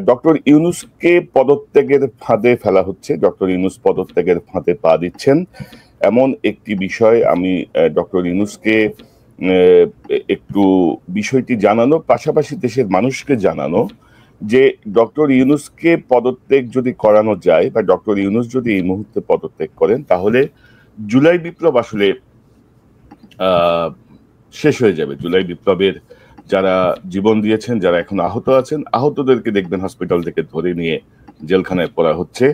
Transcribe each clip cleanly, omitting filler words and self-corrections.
Doctor ইউনূসকে পদত্যাগের ফাঁদে ফেলা হচ্ছে, ডক্টর ইউনূস পদত্যাগের ফাঁদে পা দিচ্ছেন এমন একটি বিষয় আমি ডক্টর ইউনূসকে একটু বিষয়টি জানানো, পাশাপাশি দেশের মানুষকে জানানো যে ডক্টর ইউনূসকে পদত্যাগ যদি করানো যায় বা ডক্টর ইউনূস যদি এই মুহূর্তে পদত্যাগ করেন তাহলে জুলাই বিপ্লব আসলে শেষ হয়ে যাবে। জুলাই বিপ্লবের যারা জীবন দিয়েছেন, যারা এখন আহত আছেন, আহতদেরকে দেখবেন হসপিটাল থেকে ধরে নিয়ে জেলখানায় পড়া হচ্ছে,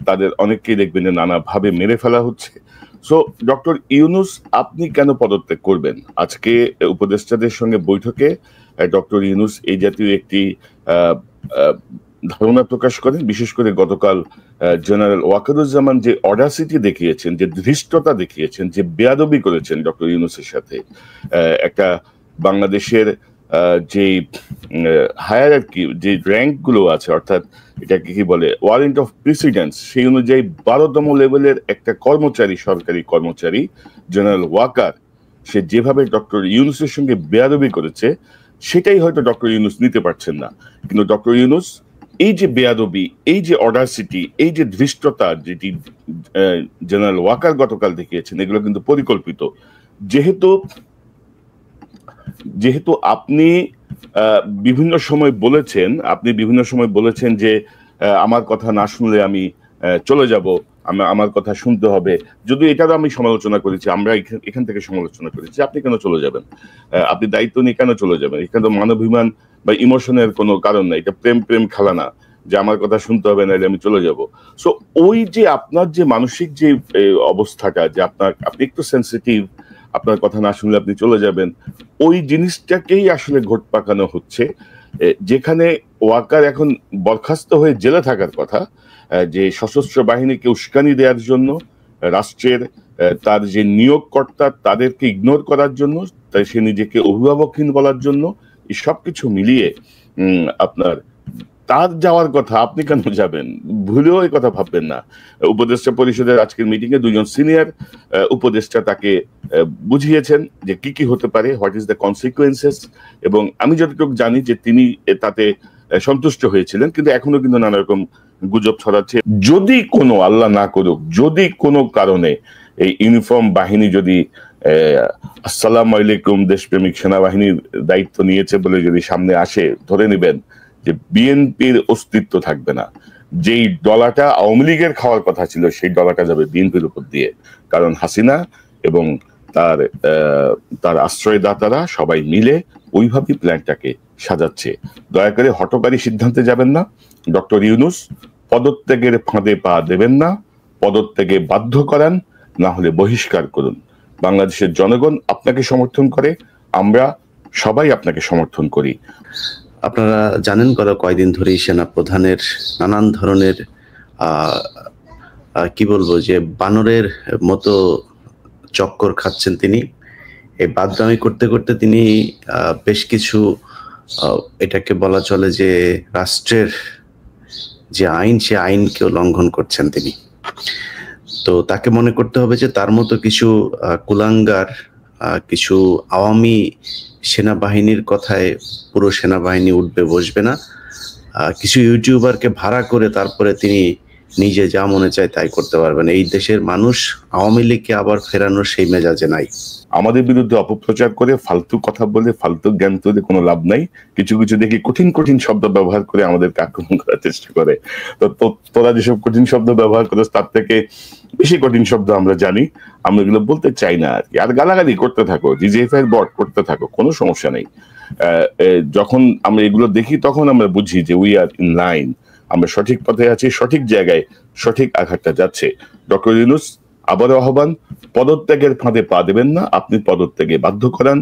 তাদের অনেককেই দেখবেন যে নানাভাবে মেরে ফেলা হচ্ছে। সো ডক্টর ইউনূস আপনি কেন পদত্যাগ করবেন? আজকে উপদেষ্টাদের সঙ্গে বৈঠকে ডক্টর ইউনূস এই জাতীয় একটি ধারণা প্রকাশ করেন। বিশেষ করে গতকাল জেনারেল ওয়াকারুজ্জামান যে অডাসিটি দেখিয়েছেন, যে ধৃষ্টতা দেখিয়েছেন, যে বেয়াদবি করেছেন ডক্টর ইউনূসের সাথে, একটা বাংলাদেশের যে হায়ারার্কি, যে র্যাঙ্ক গুলো আছে, অর্থাৎ এটাকে কি বলে, ওয়ারেন্ট অফ প্রেসিডেন্স, সেই অনুযায়ী 12তম লেভেলের একটা কর্মচারী, সরকারি কর্মচারী জেনারেল ওয়াকার, সে যেভাবে ডক্টর ইউনূসের সঙ্গে বেয়াদবি করেছে সেটাই হয়তো ডক্টর ইউনূস নিতে পারছেন না। কিন্তু ডক্টর ইউনূস এই যে বেয়াদবি, এই যে অডাসিটি, এই যে ধৃষ্টতা যেটি জেনারেল ওয়াকার গতকাল দেখিয়েছেন, এগুলো কিন্তু পরিকল্পিত। যেহেতু আপনি বিভিন্ন সময় বলেছেন যে আমার কথা না শুনলে আমি চলে যাব, আমার কথা শুনতে হবে। যদি এটারও আমি সমালোচনা করেছি, আমরা এখান থেকে সমালোচনা করেছি, আপনি কেন চলে যাবেন? আপনি দায়িত্ব নিয়ে কেন চলে যাবেন? এখানে তো মানবিমান বা ইমোশনের কোনো কারণ নাই, এটা প্রেম খেলা না যে আমার কথা শুনতে হবে নাহলে আমি চলে যাব। সো ওই যে আপনার যে মানসিক যে অবস্থাটা, যে আপনি একটু সেন্সিটিভ, আপনার কথা না শুনলে আপনি চলে যাবেন, ওই জিনিসটাকেই আসলে ঘোট পাকানো হচ্ছে। যেখানে ওয়াকার এখন বরখাস্ত হয়ে জেলে থাকার কথা, যে সশস্ত্র বাহিনীকে উস্কানি দেওয়ার জন্য, রাষ্ট্রের তার যে নিয়োগকর্তা তাদেরকে ইগনোর করার জন্য, তাই সে নিজেকে অভিভাবকহীন বলার জন্য, এই সবকিছু মিলিয়ে আপনার তার যাওয়ার কথা, আপনি কেন যাবেন? ভুলেও এই কথা ভাববেন না। উপদেষ্টা পরিষদের আজকের মিটিং এ দুজন সিনিয়র উপদেষ্টা তাকে বুঝিয়েছেন যে কি কি হতে পারে, হোয়াট ইজ দ্য কনসিকুয়েন্সেস, এবং আমি যতটুকু জানি যে তিনি তাতে সন্তুষ্ট হয়েছিলেন। কিন্তু এখনো কিন্তু নানা রকম গুজব ছড়াচ্ছে। যদি কোনো, আল্লাহ না করুক, যদি কোনো কারণে এই ইউনিফর্ম বাহিনী যদি আসসালামু আলাইকুম দেশপ্রেমিক সেনাবাহিনীর দায়িত্ব নিয়েছে বলে যদি সামনে আসে, ধরে নেবেন যে বিএনপির অস্তিত্ব থাকবে না। যেই ডলাটা আওয়ামী লীগের খাওয়ার কথা ছিল সেই ডলাটা যাবে বিএনপির উপর দিয়ে, কারণ হাসিনা এবং তার আশ্রয়দাতারা সবাই মিলে ওইভাবেই প্ল্যানটাকে সাজাচ্ছে। দয়া করে হঠকারী সিদ্ধান্তে যাবেন না। ডক্টর ইউনূস পদত্যাগের ফাঁদে পা দেবেন না, পদত্যাগে বাধ্য করান, না হলে বহিষ্কার করুন। বাংলাদেশের জনগণ আপনাকে সমর্থন করে, আমরা সবাই আপনাকে সমর্থন করি। আপনারা জানেন গত কয়েকদিন ধরেই সেনা প্রধানের নানান ধরনের কি বলবো যে বানরের মতো চক্কর খাচ্ছেন তিনি। এই বাদরামি করতে করতে তিনি বেশ কিছু এটাকে বলা চলে যে রাষ্ট্রের যে আইন, সে আইনকেও লঙ্ঘন করছেন তিনি। তো তাকে মনে করতে হবে যে তার মতো কিছু কুলাঙ্গার, কিছু আওয়ামী সেনাবাহিনীর কথায় পুরো সেনাবাহিনী উঠবে বসবে না। কিছু ইউটিউবারকে ভাড়া করে তারপরে তিনি নিজে যা মনে চায় তাই করতে পারবেন। এই দেশের মানুষ আওয়ামী লীগকে আবার ফেরানোর সেই মেজাজে নাই। আমাদের বিরুদ্ধে অপপ্রচার করে, ফালতু কথা বলে, ফালতু জ্ঞান তৈরি কোনো লাভ নাই। কিছু কিছু দেখি কঠিন শব্দ ব্যবহার করে আমাদেরকে আক্রমণ করার চেষ্টা করে। তো তোরা যেসব কঠিন শব্দ ব্যবহার করে তার থেকে বেশি কঠিন শব্দ আমরা জানি, আমরা এগুলো বলতে চাই না আর কি। আর গালাগালি করতে থাকো, ডিজিএফআই বট করতে থাকো, কোনো সমস্যা নেই। যখন আমরা এগুলো দেখি তখন আমরা বুঝি যে উই আর ইন লাইন, আমরা সঠিক পথে আছি, সঠিক জায়গায় সঠিক আঘাতটা যাচ্ছে। ডক্টর ইউনূস আবারও আহ্বান, পদত্যাগের ফাঁদে পা দেবেন না, আপনি পদত্যাগে বাধ্য করান।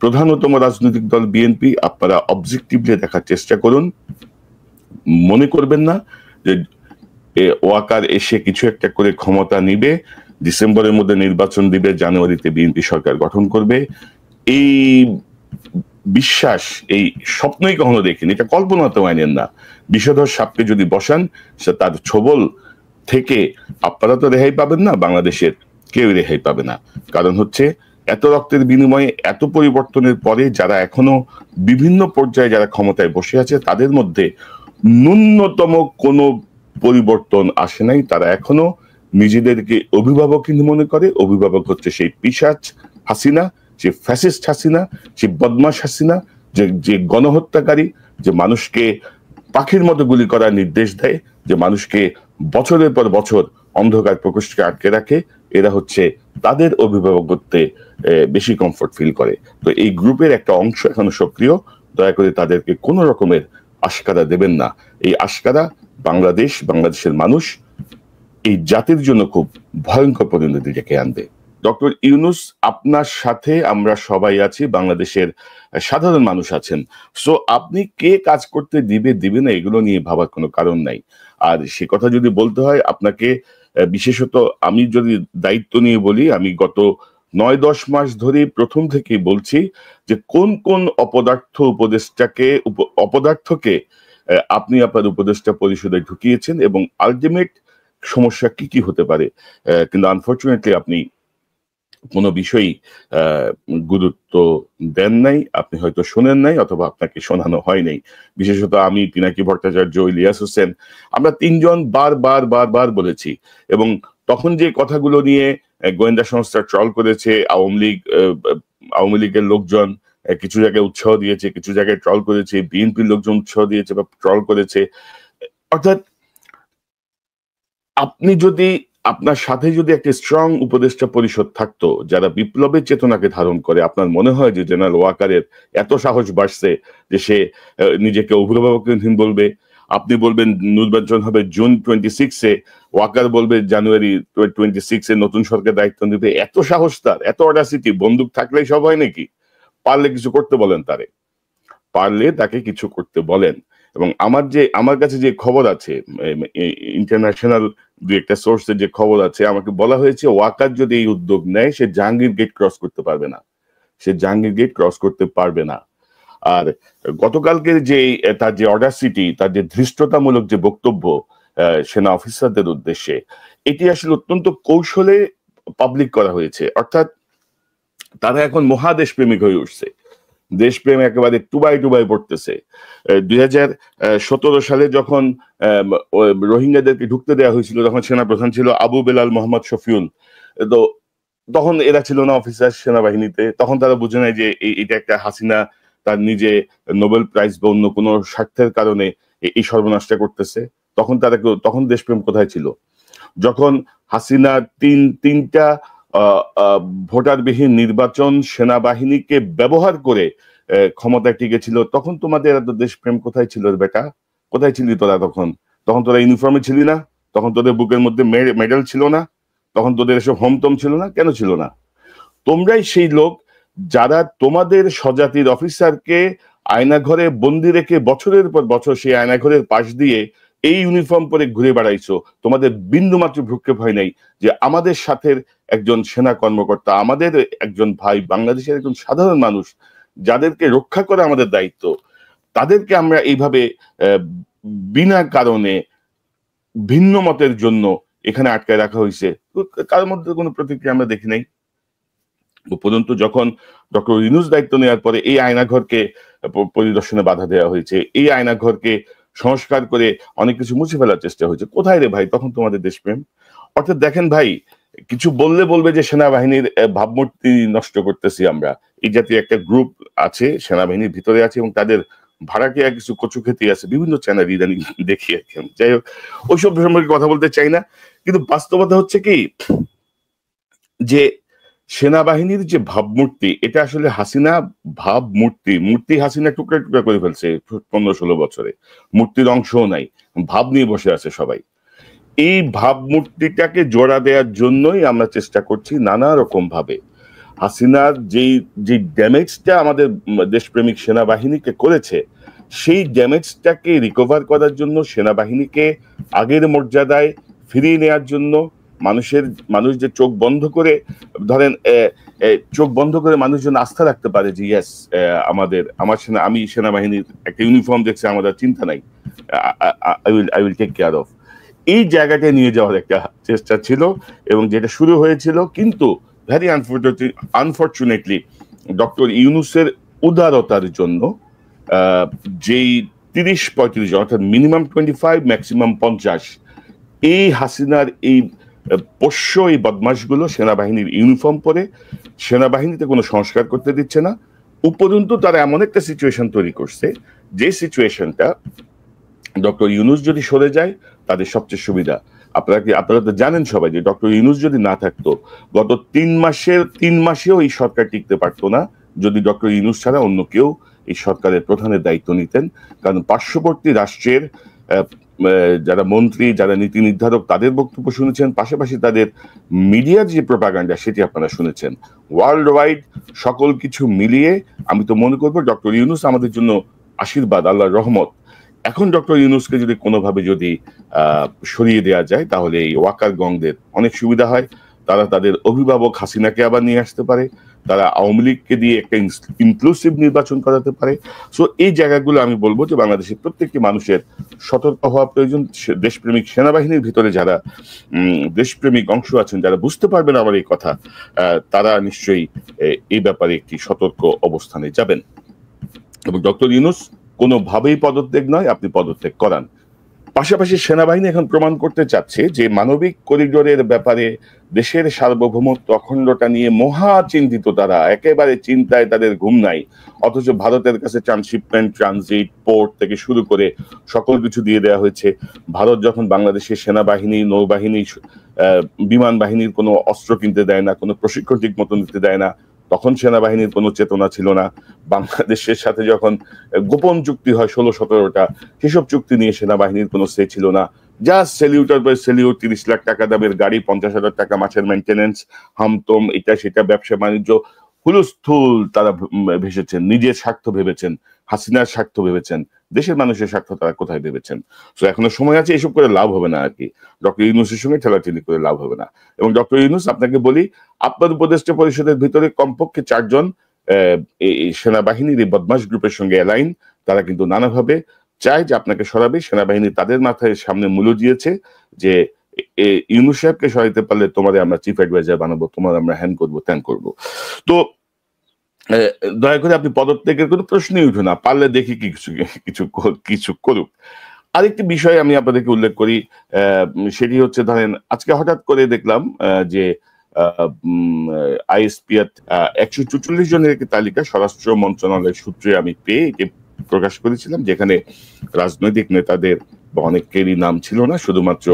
প্রধানতম রাজনৈতিক দল বিএনপি, আপনারা অবজেক্টিভলি দেখার চেষ্টা করুন। মনে করবেন না যে ওয়াকার এসে কিছু একটা করে ক্ষমতা নিবে, ডিসেম্বরের মধ্যে নির্বাচন দিবে, জানুয়ারিতে বিএনপি সরকার গঠন করবে। এই বিশ্বাস, এই স্বপ্নই কখনো দেখিনি, এটা কল্পনাতেও আনেন না। বিষধর সাপকে যদি বসান, সে তার ছোবল থেকে আপনারা তো রেহাই পাবেন না, বাংলাদেশের কেউ রেহাই পাবে না। কারণ হচ্ছে এত রক্তের বিনিময়ে এত পরিবর্তনের পরে যারা এখনো বিভিন্ন পর্যায়ে যারা ক্ষমতায় বসে আছে তাদের মধ্যে ন্যূনতম কোনো পরিবর্তন আসে নাই। তারা এখনো নিজেদেরকে অভিভাবক মনে করে। অভিভাবক হচ্ছে সেই পিশাচ হাসিনা, যে ফ্যাসিস্ট হাসিনা, যে বদমাশ হাসিনা, যে গণহত্যাকারী, যে মানুষকে পাখির মতো গুলি করার নির্দেশ দেয়, যে মানুষকে বছরের পর বছর অন্ধকার প্রকোষ্ঠে আটকে রাখে। এরা হচ্ছে তাদের অভিভাবকত্বে বেশি কমফোর্ট ফিল করে। তো এই গ্রুপের একটা অংশ এখনো সক্রিয়। দয়া করে তাদেরকে কোনো রকমের আশকারা দেবেন না। এই আশকারা বাংলাদেশের মানুষ, এই জাতির জন্য খুব ভয়ঙ্কর পরিণতি ডেকে আনবে। ডক্টর ইউনূস, আপনার সাথে আমরা সবাই আছি, বাংলাদেশের সাধারণ মানুষ আছেন। সো আপনি কে কাজ করতে দিবে না এগুলো নিয়ে ভাবার কোনো কারণ নাই। আর সে কথা যদি বলতে হয় আপনাকে, বিশেষত আমি যদি দায়িত্ব নিয়ে বলি, আমি গত 9-10 মাস ধরে প্রথম থেকেই বলছি যে কোন কোন অপদার্থকে আপনি আপনার উপদেষ্টা পরিষদে ঢুকিয়েছেন এবং আলটিমেট সমস্যা কি কি হতে পারে। কিন্তু আনফরচুনেটলি আপনি কোনো বিষয়ই গুরুত্ব দেন নাই, আপনি হয়তো শোনেন নাই অথবা আপনাকে শোনানো হয় নাই। বিশেষত আমি, পিনাকি ভট্টাচার্য, ইলিয়াস হোসেন, আমরা তিনজন বার বলেছি। এবং তখন যে কথাগুলো নিয়ে গোয়েন্দা সংস্থা ট্রল করেছে, আওয়ামী লীগের লোকজন কিছু জায়গায় উৎসাহ দিয়েছে, কিছু জায়গায় ট্রল করেছে, বিএনপির লোকজন উৎসাহ দিয়েছে বা ট্রল করেছে। অর্থাৎ আপনি যদি, আপনার সাথে যদি একটা স্ট্রং উপদেষ্টা পরিষদ থাকতো যারা বিপ্লবের চেতনাকে ধারণ করে, আপনার মনে হয় যে জেনারেল ওয়াকারের এত সাহস বাড়ছে যে সে নিজেকে অভিভাবকহীন বলবে? আপনি বলবেন নির্বাচন হবে জুন 26-এ, ওয়াকার বলবে জানুয়ারি 26-এ নতুন সরকার দায়িত্ব নেবে। এত সাহস তার, এত অডাসিটি! বন্দুক থাকলেই সব হয় নাকি? পারলে কিছু করতে বলেন তারে, পারলে তাকে কিছু করতে বলেন। এবং আমার কাছে যে খবর আছে, ইন্টারন্যাশনাল দু একটা সোর্সের যে খবর আছে, আমাকে বলা হয়েছে ওয়াকার যদি এই উদ্যোগ নেয় সে জাহাঙ্গীর গেট ক্রস করতে পারবে না, সে জাহাঙ্গীর গেট ক্রস করতে পারবে না। আর গতকালকের যে তার যে অডাসিটি, তার যে ধৃষ্টতামূলক যে বক্তব্য সেনা অফিসারদের উদ্দেশ্যে, এটি আসলে অত্যন্ত কৌশলে পাবলিক করা হয়েছে। অর্থাৎ তারা এখন মহাদেশ প্রেমিক হয়ে উঠছে, দেশপ্রেম একেবারে টুবাই পড়তেছে। 2017 সালে যখন রোহিঙ্গাদেরকে ঢুকতে দেওয়া হয়েছিল, তখন সেনাপ্রধান ছিল আবু বেলাল মোহাম্মদ শফিউল। তো তখন এরা ছিল না অফিসার সেনাবাহিনীতে, তখন তারা বুঝে নেয় যে এটা একটা হাসিনা তার নিজে নোবেল প্রাইজ বা অন্য কোনো স্বার্থের কারণে এই সর্বনাশটা করতেছে। তখন দেশপ্রেম কোথায় ছিল? যখন হাসিনা তিনটা ভোটারবিহীন নির্বাচন সেনাবাহিনীকে ব্যবহার করে ক্ষমতায় টিকেছিল, তখন তোমাদের এত দেশপ্রেম কোথায় ছিল বেটা? কোথায় ছিলি তোরা? তখন তোরা ইউনিফর্মে ছিলি না? তখন তোদের বুকের মধ্যে মেডেল ছিল না? তখন তোদের এসব হোমটম ছিল না? কেন ছিল না? তোমরাই সেই লোক যারা তোমাদের স্বজাতির অফিসারকে আয়নাঘরে বন্দি রেখে বছরের পর বছর সেই আয়নাঘরের পাশ দিয়ে এই ইউনিফর্ম পরে ঘুরে বেড়াইছো। তোমাদের বিন্দুমাত্র ভ্রুক্ষেপ হয় নাই যে আমাদের সাথে একজন সেনা কর্মকর্তা, আমাদের একজন ভাই, বাংলাদেশের একজন সাধারণ মানুষ যাদেরকে রক্ষা করা আমাদের দায়িত্ব, তাদেরকে আমরা এইভাবে বিনা কারণে ভিন্ন মতের জন্য এখানে আটকায় রাখা হয়েছে। কার মধ্যে কোনো প্রতিক্রিয়া আমরা দেখি নাই। উপরন্তু যখন ডক্টর ইউনূস দায়িত্ব নেওয়ার পরে এই আয়নাঘরকে পরিদর্শনে বাধা দেওয়া হয়েছে, এই আয়নাঘরকে সংস্কার করে অনেক কিছু মুছে ফেলার চেষ্টা হয়েছে। কোথায় রে ভাই তখন তোমাদের দেশপ্রেম? অর্থাৎ দেখেন ভাই, কিছু বলবে যে সেনাবাহিনীর ভাবমূর্তি নষ্ট করতেছি আমরা। এই জাতীয় একটা গ্রুপ আছে সেনাবাহিনীর ভিতরে আছে এবং তাদের ভাড়াটিয়া কিছু কচুক্ষেতি আছে, বিভিন্ন চ্যানেল ইদানিং দেখি। যাই হোক, ওইসব সম্পর্কে কথা বলতে চাই না। কিন্তু বাস্তবতা হচ্ছে কি যে সেনাবাহিনীর যে ভাবমূর্তি, এটা আসলে হাসিনা মূর্তি হাসিনা টুকরা টুকরা করে ফেলছে 15-16 বছরে। মূর্তির অংশও নাই, ভাব নিয়ে বসে আছে সবাই। এই ভাবমূর্তিটাকে জোড়া দেওয়ার জন্যই আমরা চেষ্টা করছি নানা রকম ভাবে। হাসিনার যে ড্যামেজটা আমাদের দেশপ্রেমিক সেনাবাহিনীকে করেছে, সেই ড্যামেজটাকে রিকভার করার জন্য, সেনাবাহিনীকে আগের মর্যাদায় ফিরিয়ে নেওয়ার জন্য, মানুষ যে চোখ বন্ধ করে মানুষজন আস্থা রাখতে পারে যে ইয়েস, আমি সেনাবাহিনীর একটা ইউনিফর্ম দেখছি, আমাদের চিন্তা নাই, I will take care of. এই জায়গাটা নিয়ে যাওয়ার একটা চেষ্টা ছিল এবং যেটা শুরু হয়েছিল, কিন্তু ভেরি আনফর্চুনেটলি ডক্টর ইউনূসের উদারতার জন্য যেই 30-35 জন, অর্থাৎ মিনিমাম 25 ম্যাক্সিমাম 50, এই হাসিনার এই পোষ্য এই বদমাশগুলো সেনাবাহিনীর ইউনিফর্ম পরে সেনাবাহিনীতে কোনো সংস্কার করতে দিচ্ছে না। উপরন্তু তারা এমন একটা সিচুয়েশন তৈরি করছে, যে সিচুয়েশনটা ডক্টর ইউনূস যদি সরে যায় তাদের সবচেয়ে সুবিধা। আপনারা তো জানেন সবাই যে ডক্টর ইউনূস যদি না থাকতো, গত 3 মাসেও এই সরকার টিকতে পারতো না যদি ডক্টর ইউনূস ছাড়া অন্য কেউ এই সরকারের প্রধানের দায়িত্ব নিতেন। কারণ পার্শ্ববর্তী রাষ্ট্রের যারা মন্ত্রী, যারা নীতি নির্ধারক, তাদের বক্তব্য শুনেছেন, পাশাপাশি তাদের মিডিয়ার যে প্রোপাগান্ডা সেটি আপনারা শুনেছেন। ওয়ার্ল্ড ওয়াইড সকল কিছু মিলিয়ে আমি তো মনে করবো ডক্টর ইউনূস আমাদের জন্য আশীর্বাদ, আল্লাহর রহমত। এখন ডক্টর ইউনূসকে যদি কোনোভাবে যদি সরিয়ে দেওয়া যায় তাহলে এই ওয়াকার গংদের অনেক সুবিধা হয়। তারা তাদের অভিভাবক হাসিনাকে আবার নিয়ে আসতে পারে, তারা আওয়ামী লীগকে দিয়ে একটা ইনক্লুসিভ নির্বাচন করাতে পারে। সো এই জায়গাগুলো আমি বলবো যে বাংলাদেশের প্রত্যেকটি মানুষের সতর্ক হওয়া প্রয়োজন। দেশপ্রেমিক সেনাবাহিনীর ভিতরে যারা দেশপ্রেমিক অংশ আছেন, যারা বুঝতে পারবেন আমার এই কথা, তারা নিশ্চয়ই এই ব্যাপারে একটি সতর্ক অবস্থানে যাবেন। এবং ডক্টর ইউনূস কোনোভাবেই পদত্যাগ নয়, আপনি পদত্যাগ করান। পাশাপাশি সেনাবাহিনী এখন প্রমাণ করতে চাচ্ছে যে মানবিক করিডোরের ব্যাপারে দেশের সার্বভৌমত্ব অখণ্ডতা নিয়ে মহা চিন্তিত। তারা একেবারে চিন্তায় তাদের ঘুম নাই, অথচ ভারতের কাছে ট্রান্সশিপমেন্ট, ট্রানজিট, পোর্ট থেকে শুরু করে সকল কিছু দিয়ে দেওয়া হয়েছে। ভারত যখন বাংলাদেশের সেনাবাহিনী, নৌবাহিনী, বিমান বাহিনীর কোনো অস্ত্র কিনতে দেয় না, কোনো প্রশিক্ষণ ঠিক মতো নিতে দেয় না, তখন সেনাবাহিনীর কোনো চেতনা ছিল না। বাংলাদেশের সাথে যখন গোপন চুক্তি হয় 16-17টা, সেসব চুক্তি নিয়ে সেনাবাহিনীর কোনো সে ছিল না। জাস্ট সেলিউটার বাই সেলিউট, 30 লাখ টাকা দামের গাড়ি, 50,000 টাকা মাসের মেনটেনেন্স, হামতম, এটা সেটা, ব্যবসা বাণিজ্য, হুলস্থুল তারা ভেসেছেন। নিজের স্বার্থ ভেবেছেন, হাসিনার স্বার্থ ভেবেছেন, দেশের মানুষের স্বার্থ তারা কোথায় ভেবেছেন? তো এখনো সময় আছে, এসব করে লাভ হবে না আর কি। ডক্টর ইউনূসের সঙ্গে ঠেলাঠেলি করে লাভ হবে না। এবং ডক্টর ইউনূস, আপনাকে বলি, আপনার উপদেষ্টা পরিষদের ভিতরে কমপক্ষে 4 জন সেনাবাহিনীর এই বদমাশ গ্রুপের সঙ্গে অ্যালাইন। তারা কিন্তু নানাভাবে চায় যে আপনাকে সরাবে। সেনাবাহিনী তাদের মাথায় সামনে মূল্য দিয়েছে যে ইউনূস সাহেবকে সরাইতে পারলে তোমাদের আমরা চিফ অ্যাডভাইজার বানাবো, তোমার আমরা হ্যান করবো, ত্যান করবো। তো দয়া করে আপনি পদত্যাগের কোনো প্রশ্নই উঠে না, পারলে দেখি কিছু করুক। আরেকটি বিষয় আমি আপনাদেরকে উল্লেখ করি, সেটি হচ্ছে, ধরেন আজকে হঠাৎ করে দেখলাম যে আইএসপিআর 144 জনের একটি তালিকা স্বরাষ্ট্র মন্ত্রণালয়ের সূত্রে আমি পেয়ে এটি প্রকাশ করেছিলাম, যেখানে রাজনৈতিক নেতাদের বা অনেকেরই নাম ছিল না, শুধুমাত্র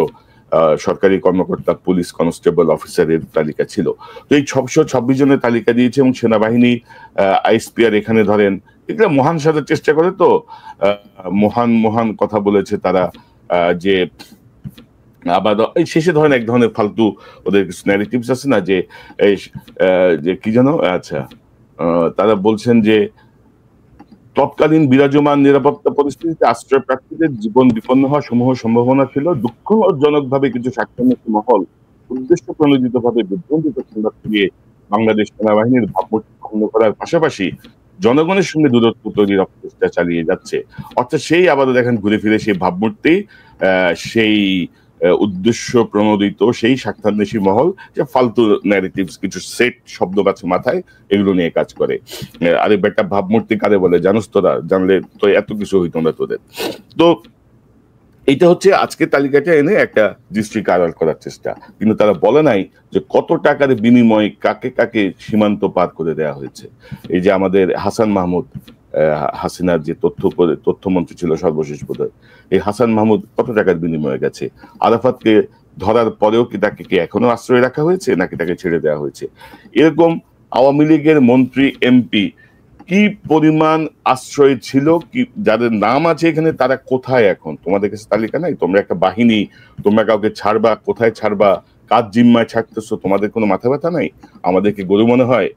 সরকারি কর্মকর্তা, পুলিশ কনস্টেবল, অফিসারের তালিকা ছিল। তো এই 626 জনের তালিকা দিয়েছে এবং সেনাবাহিনী আইএসপিআর এখানে ধরেন এগুলো মহান সাজার চেষ্টা করে। তো মহান কথা বলেছে তারা, যে আবার শেষে ধরেন এক ধরনের ফালতু ওদের কিছু ন্যারেটিভস আছে না, যে কি জানো, আচ্ছা, তারা বলছেন যে তৎকালীন বিরাজমান নিরাপত্তা পরিস্থিতিতে আশ্রয় প্রার্থীদের জীবন বিপন্ন হওয়ার সমূহ সম্ভাবনা ছিল। দুঃখজনকভাবে কিছু স্বাক্ষরমুখী মহল উদ্দেশ্য প্রণোদিতভাবে বিভ্রান্তিত সংবাদ ছড়িয়ে বাংলাদেশ সেনাবাহিনীর ভাবমূর্তি খণ্ড করার পাশাপাশি জনগণের সঙ্গে দূরত্ব তৈরির অপচেষ্টা চালিয়ে যাচ্ছে। অর্থাৎ সেই আবারও দেখেন ঘুরে ফিরে সেই ভাবমূর্তি, সেই উদ্দেশ্য প্রণোদিত সেই স্বার্থান্বেষী মহল, যে ফালতু ন্যারেটিভস, কিছু সেট শব্দ আছে মাথায়, এগুলো নিয়ে কাজ করে। আরে বেটা, ভাবমূর্তি কারে বলে জানোস তোরা? জানলে তো এত কিছু হইতো না তোদের। তো এটা হচ্ছে আজকে তালিকাটা এনে একটা দৃষ্টিকে আড়াল করার চেষ্টা, কিন্তু তারা বলে নাই যে কত টাকার বিনিময়ে কাকে কাকে সীমান্ত পার করে দেওয়া হয়েছে। এই যে আমাদের হাসান মাহমুদ, হাসিনার যে তথ্যমন্ত্রী ছিল সর্বশেষ বোধহয়, এই হাসান মাহমুদ কত টাকার বিনিময়ে গেছে? আরাফাতকে ধরার পরেও কি তাকে কি এখনো আশ্রয় রাখা হয়েছে, নাকি তাকে ছেড়ে দেওয়া হয়েছে? এরকম আওয়ামী লীগের মন্ত্রী, এমপি কি পরিমাণ আশ্রয় ছিল, কি যাদের নাম আছে এখানে, তারা কোথায় এখন? তোমাদের কাছে তালিকা নাই? তোমরা একটা বাহিনী, তোমরা কাউকে ছাড়বা, কোথায় ছাড়বা, কাজ জিম্মায় ছাড়তেছো, তোমাদের কোনো মাথা ব্যথা নাই? আমাদেরকে গরু মনে হয়?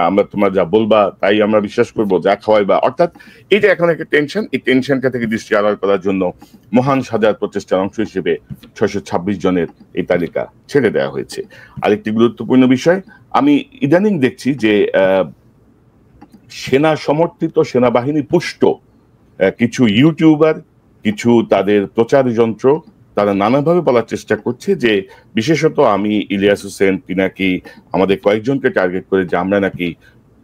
আমরা তোমরা যা বলবা তাই আমরা বিশ্বাস করবো, যা খাওয়াইবা? অর্থাৎ এটা এখন একটা টেনশন। এই টেনশনটা থেকে দৃষ্টি আড়াল করার জন্য মহান সাজার প্রচেষ্টার অংশ হিসেবে 626 জনের এই তালিকা ছেড়ে দেওয়া হয়েছে। আরেকটি গুরুত্বপূর্ণ বিষয়, আমি ইদানিং দেখছি যে সেনা সমর্থিত, সেনাবাহিনী পুষ্ট কিছু ইউটিউবার, কিছু তাদের প্রচার যন্ত্র, তারা নানাভাবে বলার চেষ্টা করছে যে বিশেষত আমি, ইলিয়াস হোসেন, পিনাকি, আমাদের কয়েকজনকে টার্গেট করে যে আমরা নাকি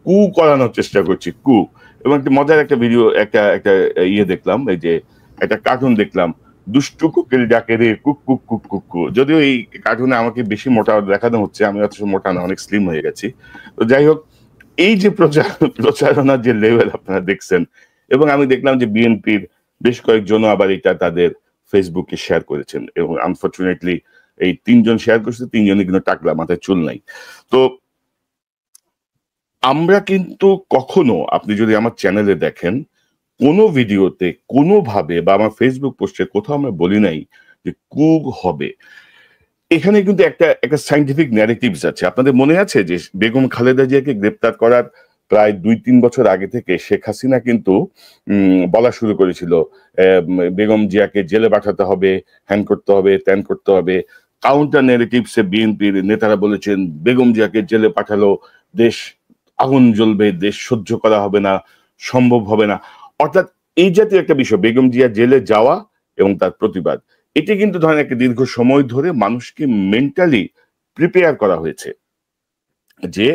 কু করানোর চেষ্টা করছি, কু। এবং একটা মজার একটা ভিডিও, একটা একটা ইয়ে দেখলাম, এই যে একটা কার্টুন দেখলাম, দুষ্টু কোকিল ডাকে রে কুক কুক কুক কুক কু। যদিও এই কার্টুনে আমাকে বেশি মোটা দেখানো হচ্ছে, আমি অত মোটা না, অনেক স্লিম হয়ে গেছি। তো যাই হোক, এই যে প্রচারণার যে লেভেল আপনারা দেখছেন, এবং আমি দেখলাম যে বিএনপির বেশ কয়েকজন আবার এটা তাদের ফেসবুকে শেয়ার করেছেন, এবং আনফর্চুনেটলি এই 3জন শেয়ার করছে, 3জনই কিন্তু টাকলা, মাথায় চুল নাই। তো আমরা কিন্তু কখনো, আপনি যদি আমার চ্যানেলে দেখেন, কোনো ভিডিওতে কোনোভাবে বা আমার ফেসবুক পোস্টে কোথাও আমরা বলি নাই যে কু হবে। এখানে কিন্তু একটা একটা সাইন্টিফিক ন্যারেটিভস আছে। আপনাদের মনে আছে যে বেগম খালেদা জিয়াকে গ্রেপ্তার করার প্রায় 2-3 বছর আগে থেকে শেখ হাসিনা কিন্তু বলা শুরু করেছিল বেগম জিয়াকে জেলে পাঠাতে হবে, হ্যান করতে হবে, ত্যান করতে হবে। কাউন্টার ন্যারেটিভসে বিএনপির নেতারা বলেছেন বেগম জিয়াকে জেলে পাঠালো দেশ আগুন জ্বলবে, দেশ সহ্য করা হবে না, সম্ভব হবে না। অর্থাৎ এই জাতীয় একটা বিষয়, বেগম জিয়া জেলে যাওয়া এবং তার প্রতিবাদ, এটি কিন্তু ধরেন একটা দীর্ঘ সময় ধরে মানুষকে মেন্টালি প্রিপেয়ার করা হয়েছে যে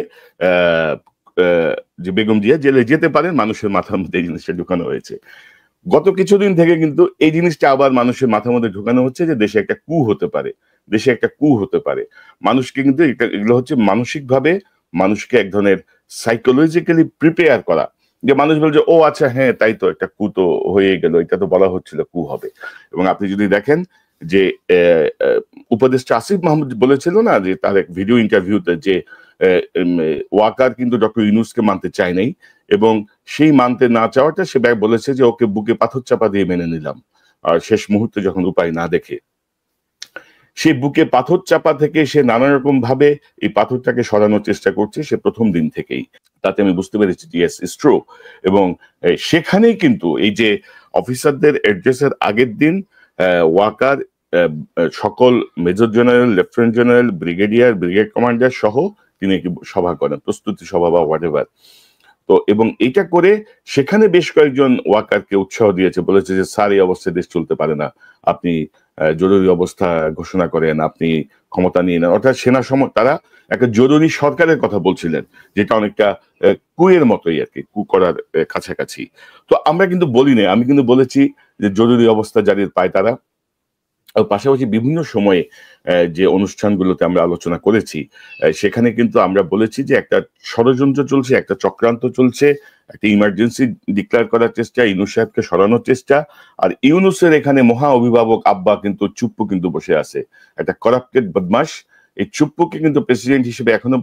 যে বেগম জিয়া জেলে যেতে পারেন, মানুষের মাথার মধ্যে এই জিনিসটা ঢুকানো হয়েছে। গত কিছুদিন থেকে কিন্তু এই জিনিসটা আবার মানুষের মাথার মধ্যে ঢুকানো হচ্ছে যে দেশে একটা কু হতে পারে, দেশে একটা কু হতে পারে। মানুষকে কিন্তু এগুলো হচ্ছে মানসিকভাবে মানুষকে এক ধরনের সাইকোলজিক্যালি প্রিপেয়ার করা, যে মানুষ বলছে ও আচ্ছা হ্যাঁ তাই তো, একটা কু তো হয়ে গেল, এটা তো বলা হচ্ছিল কু হবে। এবং আপনি যদি দেখেন যে উপদেষ্টা আসিফ মাহমুদ বলেছিল না যে তার এক ভিডিও ইন্টারভিউতে যে ওয়াকার কিন্তু ডক্টর ইউনূসকে মানতে চায় নাই, এবং সেই মানতে না চাওয়াটা সে বলেছে যে ওকে বুকে পাথর চাপা দিয়ে মেনে নিলাম, আর শেষ মুহূর্তে যখন উপায় না দেখে সে বুকে পাথর চাপা থেকে সে নানা রকম ভাবে এই পাথরটাকে সরানোর চেষ্টা করছে সে প্রথম দিন থেকেই। তাতে আমি বুঝতে পেরেছি ইয়েস ইটস ট্রু। এবং সেখানেই কিন্তু এই যে অফিসারদের অ্যাড্রেসের আগের দিন ওয়াকার সকল major general, lieutenant general, brigadier, brigade commander সহ তিনি একটি সভা করেন, প্রস্তুতি সভা বা হোয়াট এভার। তো এবং এটা করে সেখানে বেশ কয়েকজন ওয়াকারকে উৎসাহ দিয়েছে, বলেছে যে স্যার এই অবস্থায় দেশ চলতে পারে না, আপনি জরুরি অবস্থা ঘোষণা করেন, আপনি ক্ষমতা নিয়ে নেন। অর্থাৎ তারা একটা জরুরি সরকারের কথা বলছিলেন, যেটা অনেকটা কুয়ের মতোই আর কি, কু করার কাছাকাছি। তো আমরা কিন্তু বলি না, আমি কিন্তু বলেছি যে জরুরি অবস্থা জারির পায় তারা। পাশাপাশি বিভিন্ন সময়ে যে অনুষ্ঠানগুলোতে আমরা আলোচনা করেছি সেখানে কিন্তু আমরা বলেছি যে একটা ষড়যন্ত্র চলছে, একটা চক্রান্ত চলছে, একটা ইমার্জেন্সি ডিক্লেয়ার করার চেষ্টা, ইউনূস সাহেবকে সরানোর চেষ্টা। আর ইউনূসের এখানে মহা অভিভাবক আব্বা কিন্তু চুপ্পু কিন্তু বসে আছে, একটা করাপ্টেড বদমাশ। এই চুপ্পুকে কিন্তু প্রেসিডেন্ট হিসেবে এখনো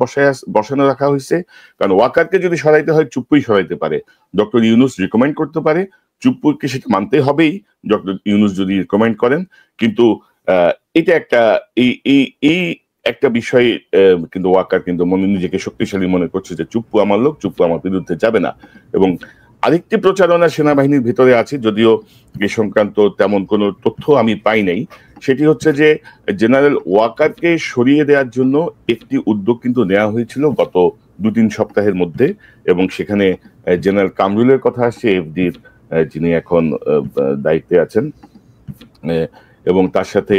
বসানো রাখা হয়েছে, কারণ ওয়াকারকে যদি সরাইতে হয় চুপ্পুই সরাইতে পারে, ডক্টর ইউনূস রিকমেন্ড করতে পারে, চুপ্পুকে সেটা মানতে হবেই ডক্টর ইউনূস যদি রিকমেন্ড করেন। কিন্তু এটা একটা এই একটা বিষয়ে কিন্তু ওয়াকার কিন্তু নিজেকে শক্তিশালী মনে করছে যে চুপ্পু আমার লোক, চুপ্পু আমার বিরুদ্ধে যাবে না। এবং আরেকটি প্রচারণা সেনাবাহিনীর ভিতরে আছে, যদিও এ সংক্রান্ত তেমন কোনো তথ্য আমি পাই নাই, সেটি হচ্ছে যে জেনারেল ওয়াকারকে সরিয়ে দেওয়ার জন্য একটি উদ্যোগ কিন্তু নেওয়া হয়েছিল গত 2-3 সপ্তাহের মধ্যে, এবং সেখানে জেনারেল কামরুলের কথা আসছে, এফডির যিনি এখন দায়িত্বে আছেন, এবং তার সাথে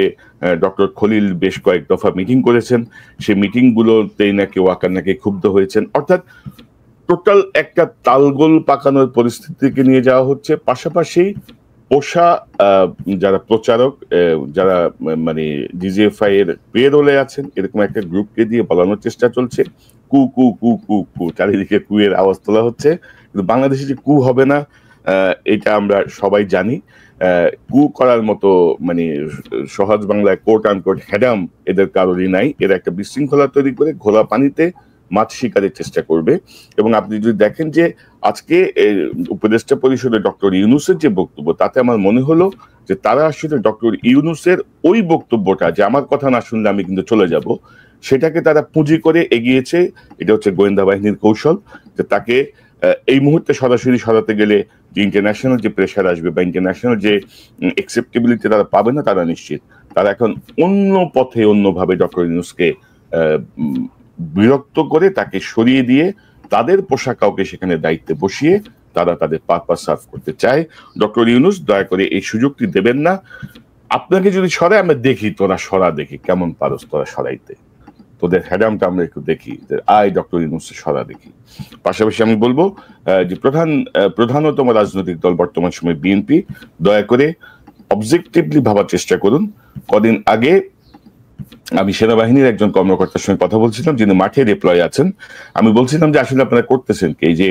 ডক্টর খলিল বেশ কয়েক দফা মিটিং করেছেন। সেই মিটিং গুলোতেই নাকি ওয়াকার নাকি ক্ষুব্ধ হয়েছেন। অর্থাৎ টোটাল একটা তালগোল পাকানোর পরিস্থিতিকে নিয়ে যাওয়া হচ্ছে। পাশাপাশি পোষা যারা প্রচারক, যারা মানে ডিজিএফআই এর পেরোলে আছেন, এরকম একটা গ্রুপকে দিয়ে বলানোর চেষ্টা চলছে কু কু কু কু কু, চারিদিকে কুয়ের আওয়াজ তোলা হচ্ছে। কিন্তু বাংলাদেশে যে কু হবে না এটা আমরা সবাই জানি। কু করার মতো মানে সহজ বাংলায় কোট আনকোট হ্যাডাম এদের কারোরই নাই। এরা একটা বিশৃঙ্খলা তৈরি করে ঘোলা পানিতে মাছ শিকারের চেষ্টা করবে। এবং আপনি যদি দেখেন যে আজকে উপদেষ্টা পরিষদে ডক্টর ইউনূসের যে বক্তব্য, তাতে আমার মনে হলো যে তারা আসলে ডক্টর ইউনূসের ওই বক্তব্যটা যে আমার কথা না শুনলে আমি কিন্তু চলে যাব, সেটাকে তারা পুঁজি করে এগিয়েছে। এটা হচ্ছে গোয়েন্দা বাহিনীর কৌশল, যে তাকে এই মুহূর্তে সরাসরি সরাতে গেলে যে ইন্টারন্যাশনাল যে প্রেশার আসবে বা ইন্টারন্যাশনাল যে অ্যাকসেপ্টেবিলিটি তারা পাবে না, তারা নিশ্চিত। তারা এখন অন্য পথে অন্যভাবে ডক্টর ইউনূসকে বিরক্ত করে তাকে সরিয়ে দিয়ে তাদের পোষা কাউকে সেখানে দায়িত্বে বসিয়ে তারা তাদের পারপাস সার্ভ করতে চায়। ডক্টর ইউনূস দয়া করে এই সুযোগটি দেবেন না। আপনাকে যদি সরাই আমরা দেখি, তোরা সরা দেখি কেমন পারস তোরা সরাইতে, তোদের হ্যাডামটা আমরা একটু দেখি, ডক্টর ইউনূসের সরা দেখি। পাশাপাশি আমি বলবো যে প্রধানতম রাজনৈতিক দল বর্তমান সময় বিএনপি, দয়া করে অবজেক্টিভলি ভাবার চেষ্টা করুন। কদিন আগে আমি সেনাবাহিনীর একজন কর্মকর্তার সঙ্গে কথা বলছিলাম, যিনি মাঠে ডিপ্লয় আছেন। আমি বলছিলাম যে আসলে আপনারা করতেছেন কি, যে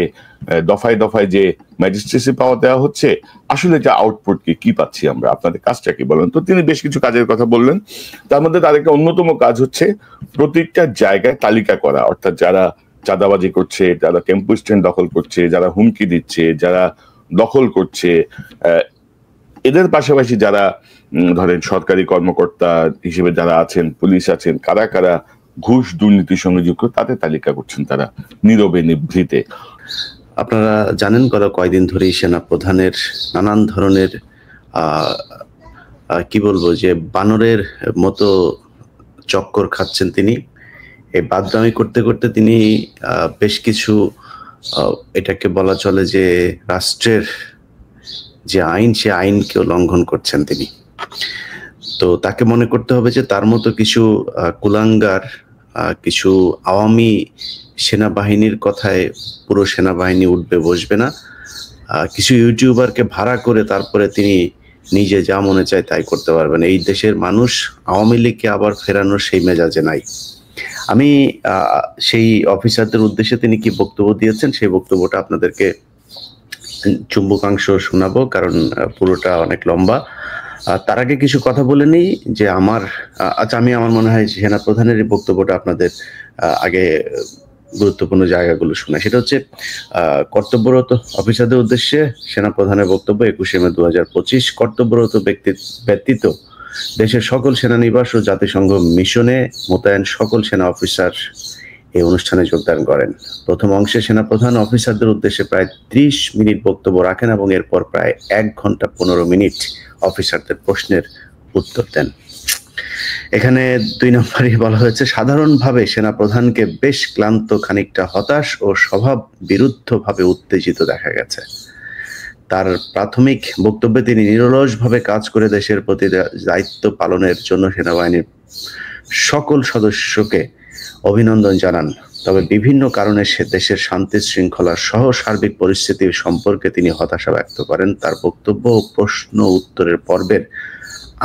দফায় দফায় যে ম্যাজিস্ট্রেসি পাওয়া দেওয়া হচ্ছে, আসলে এটা আউটপুট কি পাচ্ছি আমরা, আপনাদের কাজটা কি বলেন। তো তিনি বেশ কিছু কাজের কথা বললেন। তার মধ্যে তার একটা অন্যতম কাজ হচ্ছে প্রত্যেকটা জায়গায় তালিকা করা, অর্থাৎ যারা চাঁদাবাজি করছে, যারা টেম্পো স্ট্যান্ড দখল করছে, যারা হুমকি দিচ্ছে, যারা দখল করছে, এদের পাশাপাশি যারা ধরেন সরকারি কর্মকর্তা হিসেবে যারা আছেন, পুলিশ আছেন, কারা কারা ঘুষ দুর্নীতির সঙ্গে যুক্ত, তাদের তালিকা করছেন তারা নীরবে নিভৃতে। আপনারা জানেন গত কয়েকদিন ধরেই সেনা প্রধানের নানান ধরনের কি বলবো যে বানরের মতো চক্কর খাচ্ছেন তিনি। এই বাদরামি করতে করতে তিনি বেশ কিছু এটাকে বলা চলে যে রাষ্ট্রের যে আইন, সে আইনকেও লঙ্ঘন করছেন তিনি। তো তাকে মনে করতে হবে যে তার মতো কিছু কুলাঙ্গার, কিছু আওয়ামী সেনাবাহিনীর কথায় পুরো সেনাবাহিনী উঠবে বসবে না। কিছু ইউটিউবারকে ভাড়া করে তারপরে তিনি নিজে যা মনে চায় তাই করতে পারবেন। এই দেশের মানুষ আওয়ামী লীগকে আবার ফেরানোর সেই মেজাজে নাই। আমি সেই অফিসারদের উদ্দেশ্যে তিনি কি বক্তব্য দিয়েছেন, সেই বক্তব্যটা আপনাদেরকে চুম্বকাংশ শোনাবো, কারণ পুরোটা অনেক লম্বা। তার আগে কিছু কথা বলে নিই যে আমি আমার মনে হয় সেনা প্রধানের এই বক্তব্যটা আপনাদের আগে গুরুত্বপূর্ণ জায়গাগুলো শোনা। সেটা হচ্ছে কর্তব্যরত অফিসারদের উদ্দেশ্যে সেনা প্রধানের বক্তব্য 21 মে 2025। কর্তব্যরত ব্যক্তি ব্যতীত দেশের সকল সেনানিবাস ও জাতিসংঘ মিশনে মোতায়েন সকল সেনা অফিসার এই অনুষ্ঠানে যোগদান করেন। প্রথম অংশে সেনাপ্রধান অফিসারদের উদ্দেশ্যে প্রায় 30 মিনিট বক্তব্য রাখেন এবং এরপর প্রায় 1 ঘন্টা 15 মিনিট অফিসারদের প্রশ্নের উত্তর দেন। এখানে 2 নম্বরে বলা হয়েছে, সাধারণভাবে সেনাপ্রধানকে বেশ ক্লান্ত, খানিকটা হতাশ ও স্বভাব বিরুদ্ধভাবে উত্তেজিত দেখা গেছে। তার প্রাথমিক বক্তব্যে তিনি নিরলসভাবে কাজ করে দেশের প্রতি দায়িত্ব পালনের জন্য সেনাবাহিনীর সকল সদস্যকে অভিনন্দন জানান। তবে বিভিন্ন কারণে দেশের শান্তি শৃঙ্খলা সহ সার্বিক পরিস্থিতির সম্পর্কে তিনি হতাশা ব্যক্ত করেন। তার বক্তব্য ও প্রশ্ন উত্তরের পর্বের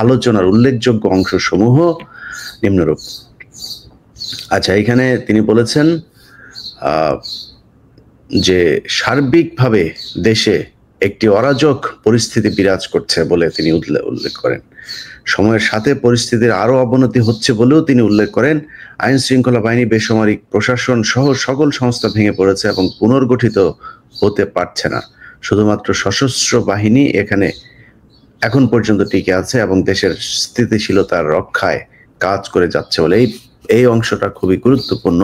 আলোচনার উল্লেখযোগ্য অংশসমূহ নিম্নরূপ। আচ্ছা, এখানে তিনি বলেছেন যে সার্বিকভাবে দেশে একটি অরাজক পরিস্থিতি বিরাজ করছে বলে তিনি উল্লেখ করেন। সময়ের সাথে পরিস্থিতির আরো অবনতি হচ্ছে বলেও তিনি উল্লেখ করেন। আইন শৃঙ্খলা বাহিনী, বেসামরিক প্রশাসন সহ সকল সংস্থা ভেঙে পড়েছে এবং পুনর্গঠিত হতে পারছে না। শুধুমাত্র সশস্ত্র বাহিনী এখানে এখন পর্যন্ত টিকে আছে এবং দেশের স্থিতিশীলতার রক্ষায় কাজ করে যাচ্ছে বলে এই অংশটা খুবই গুরুত্বপূর্ণ।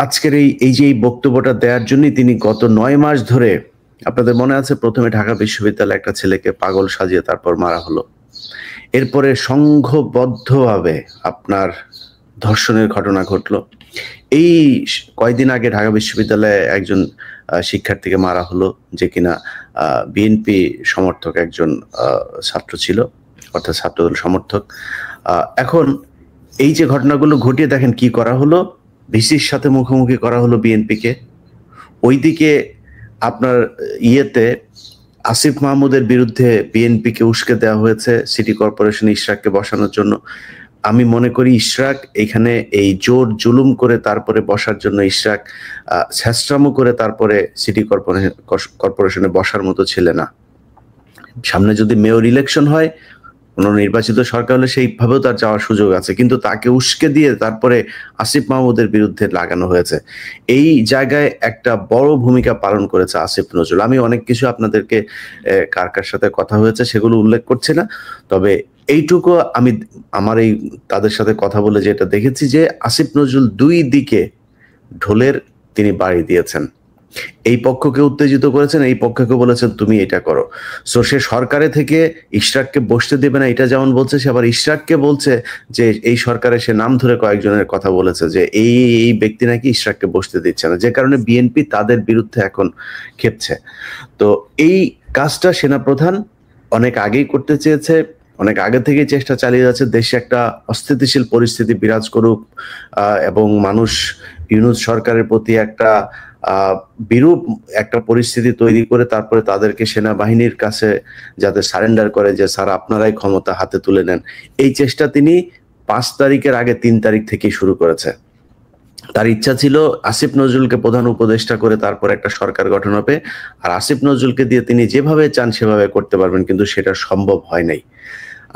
আজকের এই যে বক্তব্যটা দেওয়ার জন্যই তিনি গত 9 মাস ধরে, আপনাদের মনে আছে, প্রথমে ঢাকা বিশ্ববিদ্যালয়ে একটা ছেলেকে পাগল সাজিয়ে তারপর মারা হলো। এরপরে সংঘবদ্ধভাবে আপনার ধর্ষণের ঘটনা ঘটলো। এই কয়েকদিন আগে ঢাকা বিশ্ববিদ্যালয়ে একজন শিক্ষার্থীকে মারা হলো, যে কিনা বিএনপি সমর্থক একজন ছাত্র ছিল, অর্থাৎ ছাত্রদল সমর্থক। এখন এই যে ঘটনাগুলো ঘটিয়ে দেখেন কি করা হলো, ভিসির সাথে মুখোমুখি করা হলো বিএনপিকে। ওইদিকে আপনার আসিফ মাহমুদের বিরুদ্ধে বিএনপিকে উস্কে দেওয়া হয়েছে সিটি কর্পোরেশনে ইশরাককে বসানোর জন্য। আমি মনে করি ইশরাক এখানে এই জোর জুলুম করে তারপরে বসার জন্য ইশরাক ছেঁচড়ামো করে তারপরে সিটি কর্পোরেশনে বসার মতো ছেলে না। সামনে যদি মেয়র ইলেকশন হয়, কোনো নির্বাচিত সরকার হলে সেইভাবেও তার যাওয়ার সুযোগ আছে, কিন্তু তাকে উস্কে দিয়ে তারপরে আসিফ মাহমুদের বিরুদ্ধে লাগানো হয়েছে। এই জায়গায় একটা বড় ভূমিকা পালন করেছে আসিফ নজরুল। আমি অনেক কিছু আপনাদেরকে কার কার সাথে কথা হয়েছে সেগুলো উল্লেখ করছি না, তবে এইটুকু আমি আমার তাদের সাথে কথা বলে যেটা দেখেছি যে আসিফ নজরুল 2 দিকে ঢোলের তিনি বাড়ি দিয়েছেন। এই পক্ষকে উত্তেজিত করেছেন, এই পক্ষকে বলেছেন তুমি এটা করো। সো সে সরকারে থেকে ইশরাককে বসতে দেবে না, এটা যেমন বলছে, সে আবার ইশরাককে বলছে যে এই সরকারে সে নাম ধরে কয়েকজনের কথা বলেছে যে এই ব্যক্তি নাকি ইশরাককে বসতে দিচ্ছে না, যে কারণে বিএনপি তাদের বিরুদ্ধে এখন খেপছে। তো এই কাজটা সেনাপ্রধান অনেক আগেই করতে চেয়েছে, অনেক আগে থেকেই চেষ্টা চালিয়ে যাচ্ছে দেশে একটা অস্থিতিশীল পরিস্থিতি বিরাজ করুক এবং মানুষ ইউনূস সরকারের প্রতি একটা বিরূপ একটা পরিস্থিতি তৈরি করে তারপরে তাদেরকে সেনাবাহিনীর কাছে যাতে সারেন্ডার করে যে স্যার আপনারাই ক্ষমতা হাতে তুলে নেন। এই চেষ্টা তিনি 5 তারিখের আগে 3 তারিখ থেকেই শুরু করেছে। তার ইচ্ছা ছিল আসিফ নজরুলকে প্রধান উপদেষ্টা করে তারপর একটা সরকার গঠন হবে, আর আসিফ নজরুলকে দিয়ে তিনি যেভাবে চান সেভাবে করতে পারবেন, কিন্তু সেটা সম্ভব হয় নাই।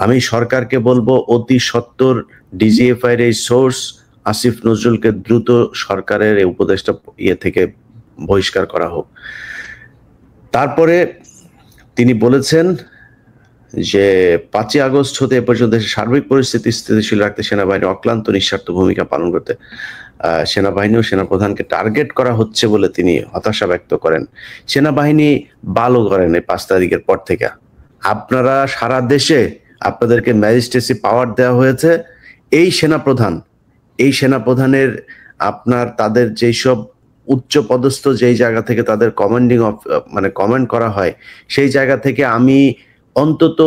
আমি সরকারকে বলবো অতি সত্বর ডিজিএফআই এর এই সোর্স আসিফ নজরুলকে দ্রুত সরকারের এই উপদেষ্টা থেকে বহিষ্কার করা হোক। তারপরে তিনি বলেছেন যে 5ই আগস্ট হতে এ পর্যন্ত দেশের সার্বিক পরিস্থিতি স্থিতিশীল রাখতে সেনাবাহিনী অক্লান্ত নিঃস্বার্থ ভূমিকা পালন করতে সেনাবাহিনী ও সেনাপ্রধানকে টার্গেট করা হচ্ছে বলে তিনি হতাশা ব্যক্ত করেন। সেনাবাহিনী ভালো করেন এই 5 তারিখের পর থেকে। আপনারা সারা দেশে আপনাদেরকে ম্যাজিস্ট্রেসি পাওয়ার দেওয়া হয়েছে। এই সেনাপ্রধানের আপনার তাদের যেই সব উচ্চ পদস্থ যেই জায়গা থেকে তাদের কমেন্ট করা হয়, সেই জায়গা থেকে আমি অন্তত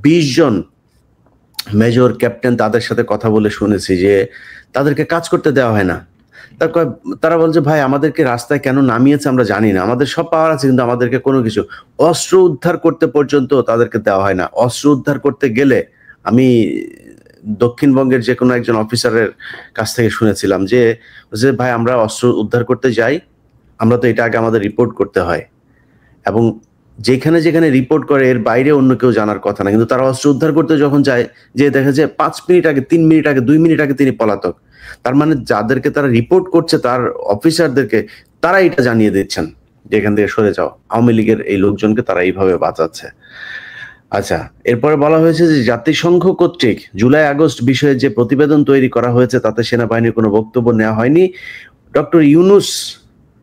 20 জন মেজর ক্যাপ্টেন তাদের সাথে কথা বলে শুনেছি যে তাদেরকে কাজ করতে দেওয়া হয় না। তারা বলছে ভাই আমাদেরকে রাস্তায় কেন নামিয়েছে আমরা জানি না, আমাদের সব পাওয়ার আছে কিন্তু আমাদেরকে কোনো কিছু অস্ত্র উদ্ধার করতে পর্যন্ত তাদেরকে দেওয়া হয় না। অস্ত্র উদ্ধার করতে গেলে আমি দক্ষিণবঙ্গের যে কোনো একজন অফিসারের কাছ থেকে শুনেছিলাম যে ভাই আমরা অস্ত্র উদ্ধার করতে যাই, আমরা তো এটা আগে আমাদের রিপোর্ট করতে হয়, এবং যেখানে যেখানে রিপোর্ট করে এর বাইরে অন্য কেউ জানার কথা না, কিন্তু তারা অস্ত্র উদ্ধার করতে যখন যায় যে দেখা যায় 5 মিনিট আগে, 3 মিনিট আগে, 2 মিনিট আগে তিনি পলাতক। তার মানে যাদেরকে তারা রিপোর্ট করছে তার অফিসারদেরকে তারা এটা জানিয়ে দিচ্ছেন যে এখান থেকে সরে যাও। আওয়ামী লীগের এই লোকজনকে তারা এইভাবে বাঁচাচ্ছে। আচ্ছা, এরপরে বলা হয়েছে যে জাতিসংঘ কর্তৃক জুলাই আগস্ট বিষয়ে যে প্রতিবেদন তৈরি করা হয়েছে তাতে সেনাবাহিনীর কোনো বক্তব্য নেওয়া হয়নি। ডক্টর ইউনূস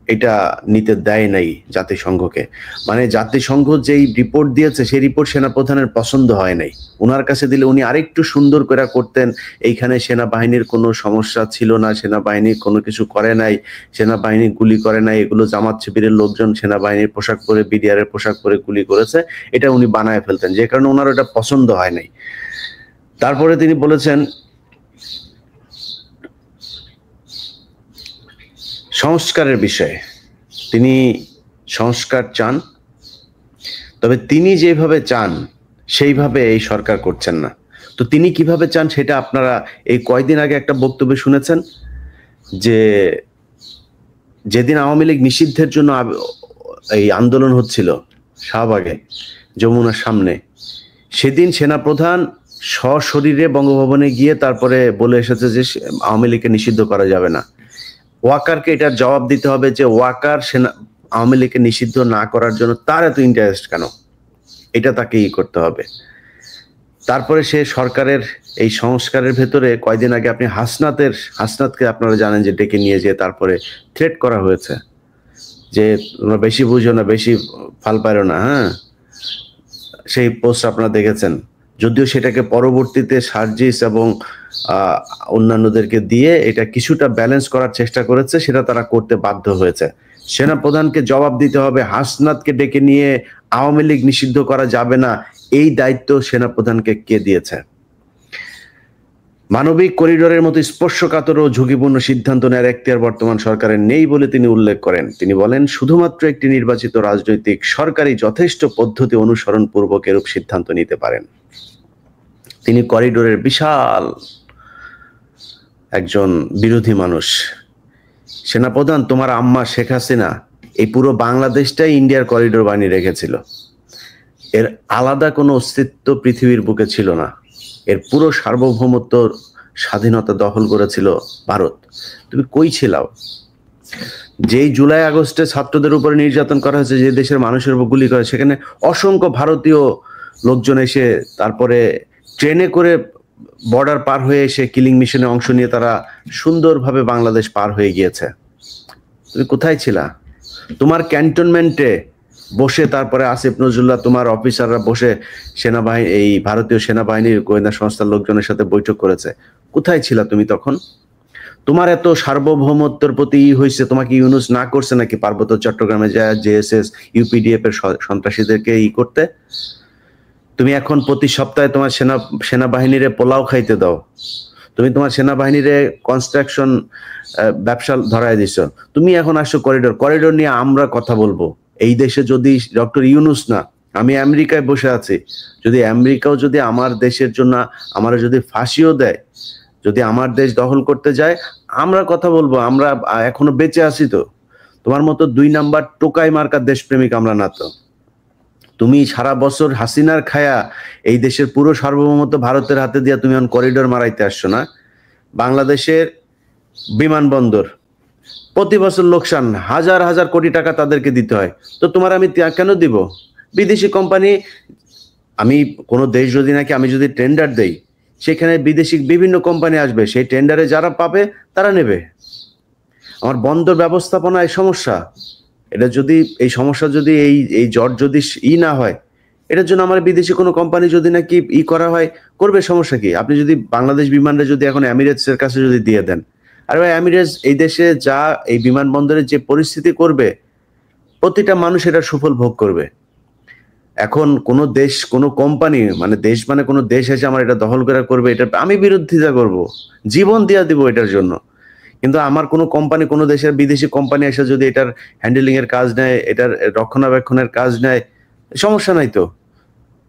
এটা নিতে দেয় নাই জাতিসংঘকে, মানে জাতিসংঘ যেই রিপোর্ট দিয়েছে সেই রিপোর্ট সেনাপ্রধানের পছন্দ হয় নাই। ওনার কাছে দিলে উনি আরেকটু সুন্দর করে করতেন, এইখানে সেনাবাহিনীর কোনো সমস্যা ছিল না, সেনাবাহিনী কোনো কিছু করে নাই, সেনাবাহিনী গুলি করে নাই, এগুলো জামাত শিবিরের লোকজন সেনাবাহিনীর পোশাক পরে, বিডিআর এর পোশাক পরে গুলি করেছে, এটা উনি বানায় ফেলতেন, যে কারণে ওনার ওটা পছন্দ হয় নাই। তারপরে তিনি বলেছেন সংস্কারের বিষয়ে তিনি সংস্কার চান, তবে তিনি যেভাবে চান সেইভাবে এই সরকার করছেন না। তো তিনি কিভাবে চান সেটা আপনারা এই কয়েকদিন আগে একটা বক্তব্য শুনেছেন যে যেদিন আওয়ামী লীগ নিষিদ্ধের জন্য এই আন্দোলন হচ্ছিল শাহবাগে যমুনার সামনে, সেদিন সেনাপ্রধান সশরীরে বঙ্গভবনে গিয়ে তারপরে বলে এসেছে যে আওয়ামী লীগকে নিষিদ্ধ করা যাবে না। ওয়াকারকে এটার জবাব দিতে হবে যে ওয়াকার আওয়ামী লীগকে নিষিদ্ধ না করার জন্য তার এত ইন্টারেস্ট কেন, এটা তাকে করতে হবে। তারপরে সে সরকারের এই সংস্কারের ভেতরে কয়দিন আগে আপনি হাসনাতকে আপনারা জানেন যে ডেকে নিয়ে যেয়ে তারপরে থ্রেট করা হয়েছে যে তোমরা বেশি বুঝো না, বেশি ফাল পারো না, হ্যাঁ, সেই পোস্ট আপনারা দেখেছেন। যদিও সেটাকে পরবর্তীতে সার্জিস এবং অন্যান্যদেরকে দিয়ে এটা কিছুটা ব্যালেন্স করার চেষ্টা করেছে, সেটা তারা করতে বাধ্য হয়েছে। সেনাপ্রধানকে জবাব দিতে হবে, হাসনাতকে ডেকে নিয়ে আওয়ামী লীগ নিষিদ্ধ করা যাবে না, এই দায়িত্ব সেনাপ্রধানকে কে দিয়েছে? মানবিক করিডোরের মতো স্পর্শকাতর ও ঝুঁকিপূর্ণ সিদ্ধান্ত নেওয়ার এখতিয়ার বর্তমান সরকারের নেই বলে তিনি উল্লেখ করেন। তিনি বলেন শুধুমাত্র একটি নির্বাচিত রাজনৈতিক সরকারই যথেষ্ট পদ্ধতি অনুসরণ পূর্বক এরূপ সিদ্ধান্ত নিতে পারেন। তিনি করিডোরের বিশাল একজন বিরোধী মানুষ। সেনাপ্রধান, তোমার আম্মা শেখ হাসিনা এই পুরো বাংলাদেশটাই ইন্ডিয়ার করিডোর বানিয়ে রেখেছিল, এর আলাদা কোনো অস্তিত্ব পৃথিবীর বুকে ছিল না, এর পুরো সার্বভৌমত্ব স্বাধীনতা দখল করেছিল ভারত। তুমি কই ছিলাও? যেই জুলাই আগস্টে ছাত্রদের উপরে নির্যাতন করা হয়েছে, যে দেশের মানুষের উপর গুলি করে, সেখানে অসংখ্য ভারতীয় লোকজন এসে তারপরে ট্রেনে করে বর্ডার পার হয়ে এসে কিলিং মিশনে অংশ নিয়ে তারা সুন্দরভাবে বাংলাদেশ পার হয়ে গিয়েছে। তুমি কোথায় ছিলা? তোমার ক্যান্টনমেন্টে বসে তারপরে আসিফ নজরুল্লাহ, তোমার অফিসাররা বসে সেনাবাহিনী, এই ভারতীয় সেনাবাহিনীর গোয়েন্দা সংস্থার লোকজনের সাথে বৈঠক করেছে। কোথায় ছিলা তুমি তখন? তোমার এত সার্বভৌমত্বের প্রতি হয়েছে, তোমাকে ইউনূস না করছে নাকি পার্বত্য চট্টগ্রামে যায় জেএসএস ইউপিডিএফ এর সন্ত্রাসীদেরকে করতে? তুমি এখন প্রতি সপ্তাহে তোমার সেনাবাহিনীরে পোলাও খাইতে দাও, তুমি তোমার সেনাবাহিনীরে কনস্ট্রাকশন ব্যবসা ধরায় দিছো, তুমি এখন আসছো করিডোর নিয়ে আমরা কথা বলবো। এই দেশে যদি ডক্টর ইউনূস না, আমি আমেরিকায় বসে আছি, যদি আমেরিকাও যদি আমার দেশের জন্য আমার যদি ফাঁসিও দেয়, যদি আমার দেশ দখল করতে যায়, আমরা কথা বলবো। আমরা এখনো বেঁচে আছি তো, তোমার মতো 2 নাম্বার টোকাই মার্কার দেশপ্রেমিক আমরা না তো। তুমি সারা বছর হাসিনার খায়া এই দেশের পুরো সার্বভৌমত্ব ভারতের হাতে দিয়া তুমি এখন করিডোর মারাইতে আসছো না। বাংলাদেশের বিমানবন্দর প্রতি বছর লোকসান, হাজার হাজার কোটি টাকা তাদেরকে দিতে হয়, তো তোমার আমি কেন দিব? বিদেশি কোম্পানি, আমি কোনো দেশ যদি নাকি আমি যদি টেন্ডার দেই, সেখানে বিদেশি বিভিন্ন কোম্পানি আসবে, সেই টেন্ডারে যারা পাবে তারা নেবে। আমার বন্দর ব্যবস্থাপনায় সমস্যা, এটা যদি এই সমস্যা যদি এই জট যদি না হয়, এটার জন্য আমার বিদেশি কোনো কোম্পানি যদি নাকি করা হয়, করবে, সমস্যা কি? আপনি যদি বাংলাদেশ বিমানটা যদি এখন এমিরেটসের কাছে যদি দিয়ে দেন, আর ভাই এমিরেটস এই দেশে যা এই বিমানবন্দরের যে পরিস্থিতি করবে, প্রতিটা মানুষ এটার সুফল ভোগ করবে। এখন কোনো দেশ কোনো কোম্পানি মানে দেশ মানে কোনো দেশ এসে আমার এটা দখল করে করবে, এটা আমি বিরোধিতা করব, জীবন দিয়া দিব এটার জন্য। কিন্তু আমার কোনো কোম্পানি, কোনো দেশের বিদেশি কোম্পানি এসে যদি এটার হ্যান্ডেলিং এর কাজ নেয়, এটার রক্ষণাবেক্ষণের কাজ নেয়, সমস্যা নাই তো।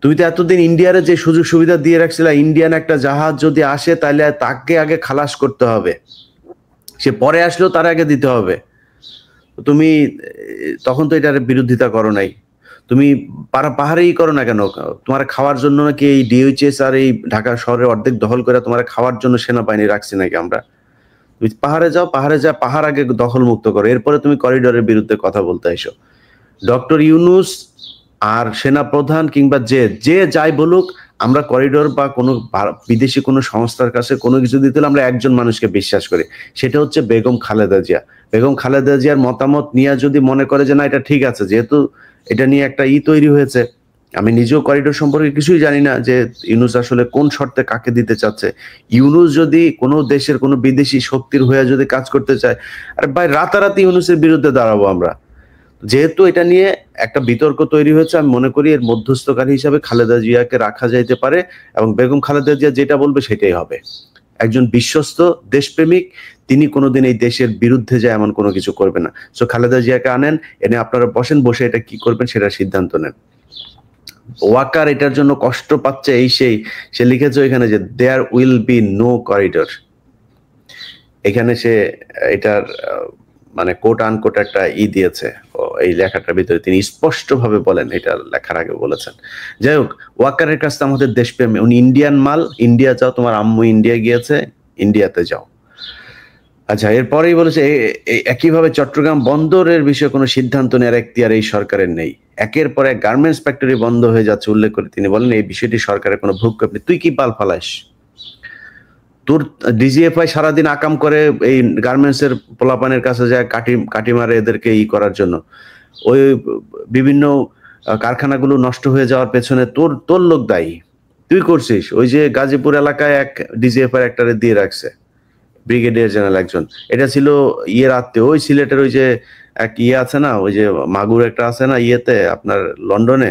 তুমি তো এতদিন ইন্ডিয়ারে যে সুযোগ সুবিধা দিয়ে রাখছিলা, ইন্ডিয়ান একটা জাহাজ যদি আসে তাহলে তাকে আগে খালাস করতে হবে, সে পরে আসলেও তার আগে দিতে হবে। তুমি তখন তো এটার বিরোধিতা করো নাই। তুমি পাহাড়েই করো না কেন? তোমার খাওয়ার জন্য নাকি এই ডিএইচএস আর এই ঢাকা শহরের অর্ধেক দখল করে তোমার খাওয়ার জন্য সেনাবাহিনী রাখছি নাকি আমরা? তুমি পাহাড়ে যাও, পাহাড় আগে দখল মুক্ত করো, এরপরে তুমি করিডোরের বিরুদ্ধে কথা বলতে এসো। ডক্টর ইউনূস আর সেনাপ্রধান কিংবা যে যাই বলুক, আমরা করিডোর বা কোনো বিদেশি কোনো সংস্থার কাছে কোনো কিছু দিতে হলে আমরা একজন মানুষকে বিশ্বাস করি, সেটা হচ্ছে বেগম খালেদা জিয়া। বেগম খালেদা জিয়ার মতামত নিয়ে যদি মনে করে যে না এটা ঠিক আছে, যেহেতু এটা নিয়ে একটা তৈরি হয়েছে, আমি নিজেও করিডোর সম্পর্কে কিছুই জানি না যে ইউনূস আসলে কোন শর্তে কাকে দিতে চাচ্ছে। ইউনূস যদি কোনো দেশের কোনো বিদেশি শক্তির হয়ে যদি কাজ করতে চায়, আর ভাই রাতারাতি ইউনূসের বিরুদ্ধে দাঁড়াবো আমরা। যেহেতু এটা নিয়ে একটা বিতর্ক তৈরি হয়েছে, আমি মনে করি এর মধ্যস্থকারী হিসাবে খালেদা জিয়াকে রাখা যাইতে পারে, এবং বেগম খালেদা জিয়া যেটা বলবে সেটাই হবে। একজন বিশ্বস্ত দেশপ্রেমিক, তিনি কোনোদিন এই দেশের বিরুদ্ধে যায় এমন কোনো কিছু করবে না। সো খালেদা জিয়াকে আনেন, এনে আপনারা বসেন, বসে এটা কি করবেন সেটা সিদ্ধান্ত নেন। ওয়াকার এটার জন্য কষ্ট পাচ্ছে, সে লিখেছে এখানে যে there will be no corridor. এখানে সে এটার মানে কোট আনকোট একটা দিয়েছে এই লেখাটার ভিতরে, তিনি স্পষ্ট ভাবে বলেন, এটা লেখার আগে বলেছেন। যাই হোক, ওয়াকারের কাছে আমাদের দেশপ্রেম, উনি ইন্ডিয়ান মাল, ইন্ডিয়া যাও, তোমার আম্মু ইন্ডিয়া গিয়েছে, ইন্ডিয়াতে যাও। আচ্ছা, এরপরেই বলেছে একইভাবে চট্টগ্রাম বন্দরের বিষয়ে কোনো সিদ্ধান্ত নেওয়ার এখতিয়ার এই সরকারের নেই। একের পর এক গার্মেন্টস ফ্যাক্টরি বন্ধ হয়ে যাচ্ছে উল্লেখ করে তিনি বলেন এই বিষয়টি সরকারের কোনো ভূক্ষেপ নেই। তুই কি পাল ফালাস? তোর ডিজিএফআই সারাদিন আকাম করে এই গার্মেন্টস এর পোলাপানের কাছে যায় কাটি মারে এদেরকে করার জন্য। ওই বিভিন্ন কারখানাগুলো নষ্ট হয়ে যাওয়ার পেছনে তোর লোক দায়ী, তুই করছিস। ওই যে গাজীপুর এলাকায় এক ডিজিএফআই একটারে দিয়ে রাখছে, ব্রিগেডিয়ার জেনারেল একজন, এটা ছিল আত্মীয়, ওই সিলেটের ওই যে এক আছে না, ওই যে মাগুর একটা আছে না ইয়েতে আপনার লন্ডনে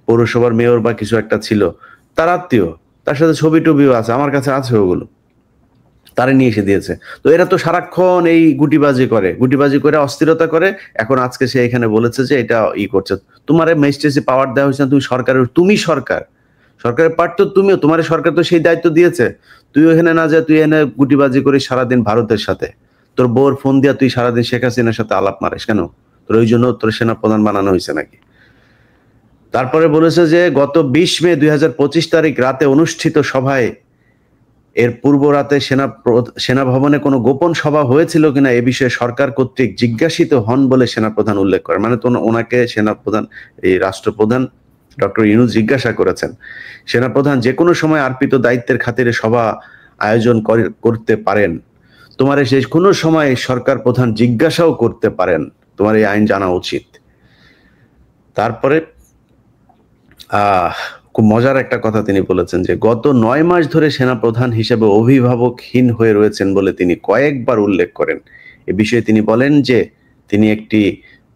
পৌরসভার মেয়র বা কিছু একটা ছিল, তার আত্মীয়, তার সাথে ছবি টবিও আছে, আমার কাছে আছে ওগুলো, তারে নিয়ে এসে দিয়েছে। তো এরা তো সারাক্ষণ এই গুটিবাজি করে অস্থিরতা করে। এখন আজকে সে এখানে বলেছে যে এটা করছে। তোমার ম্যাজিস্ট্রেসি পাওয়ার দেওয়া হয়েছে না, তুমি সরকারের পার্ট তো তুমিও, তোমার সরকার তো সেই দায়িত্ব দিয়েছে। তুই ওখানে না যা, তুই এনে গুটিবাজি করে সারাদিন ভারতের সাথে, তোর বউর ফোন দিয়া তুই সারাদিন শেখ হাসিনার সাথে আলাপ মারিস কেন? তোর ওই জন্য তোর সেনাপ্রধান বানানো হয়েছে নাকি? তারপরে বলেছে যে গত 20 মে 2025 তারিখ রাতে অনুষ্ঠিত সভায় এর পূর্ব রাতে সেনা ভবনে কোনো গোপন সভা হয়েছিল কিনা এ বিষয়ে সরকার কর্তৃক জিজ্ঞাসিত হন বলে সেনাপ্রধান উল্লেখ করেন। মানে তো ওনাকে সেনাপ্রধান, এই রাষ্ট্রপ্রধান ডক্টর ইউনূস জিজ্ঞাসা করেছেন, সেনাপ্রধান যে কোনো সময় অর্পিত দায়িত্বের খাতিরে সভা আয়োজন করতে পারেন, তোমার যে কোনো সময় সরকার প্রধান জিজ্ঞাসাও করতে পারেন, তোমার এই আইন জানা উচিত। তারপরে খুব মজার একটা কথা তিনি বলেছেন যে গত 9 মাস ধরে সেনাপ্রধান হিসেবে অভিভাবকহীন হয়ে রয়েছেন বলে তিনি কয়েকবার উল্লেখ করেন। এ বিষয়ে তিনি বলেন যে তিনি একটি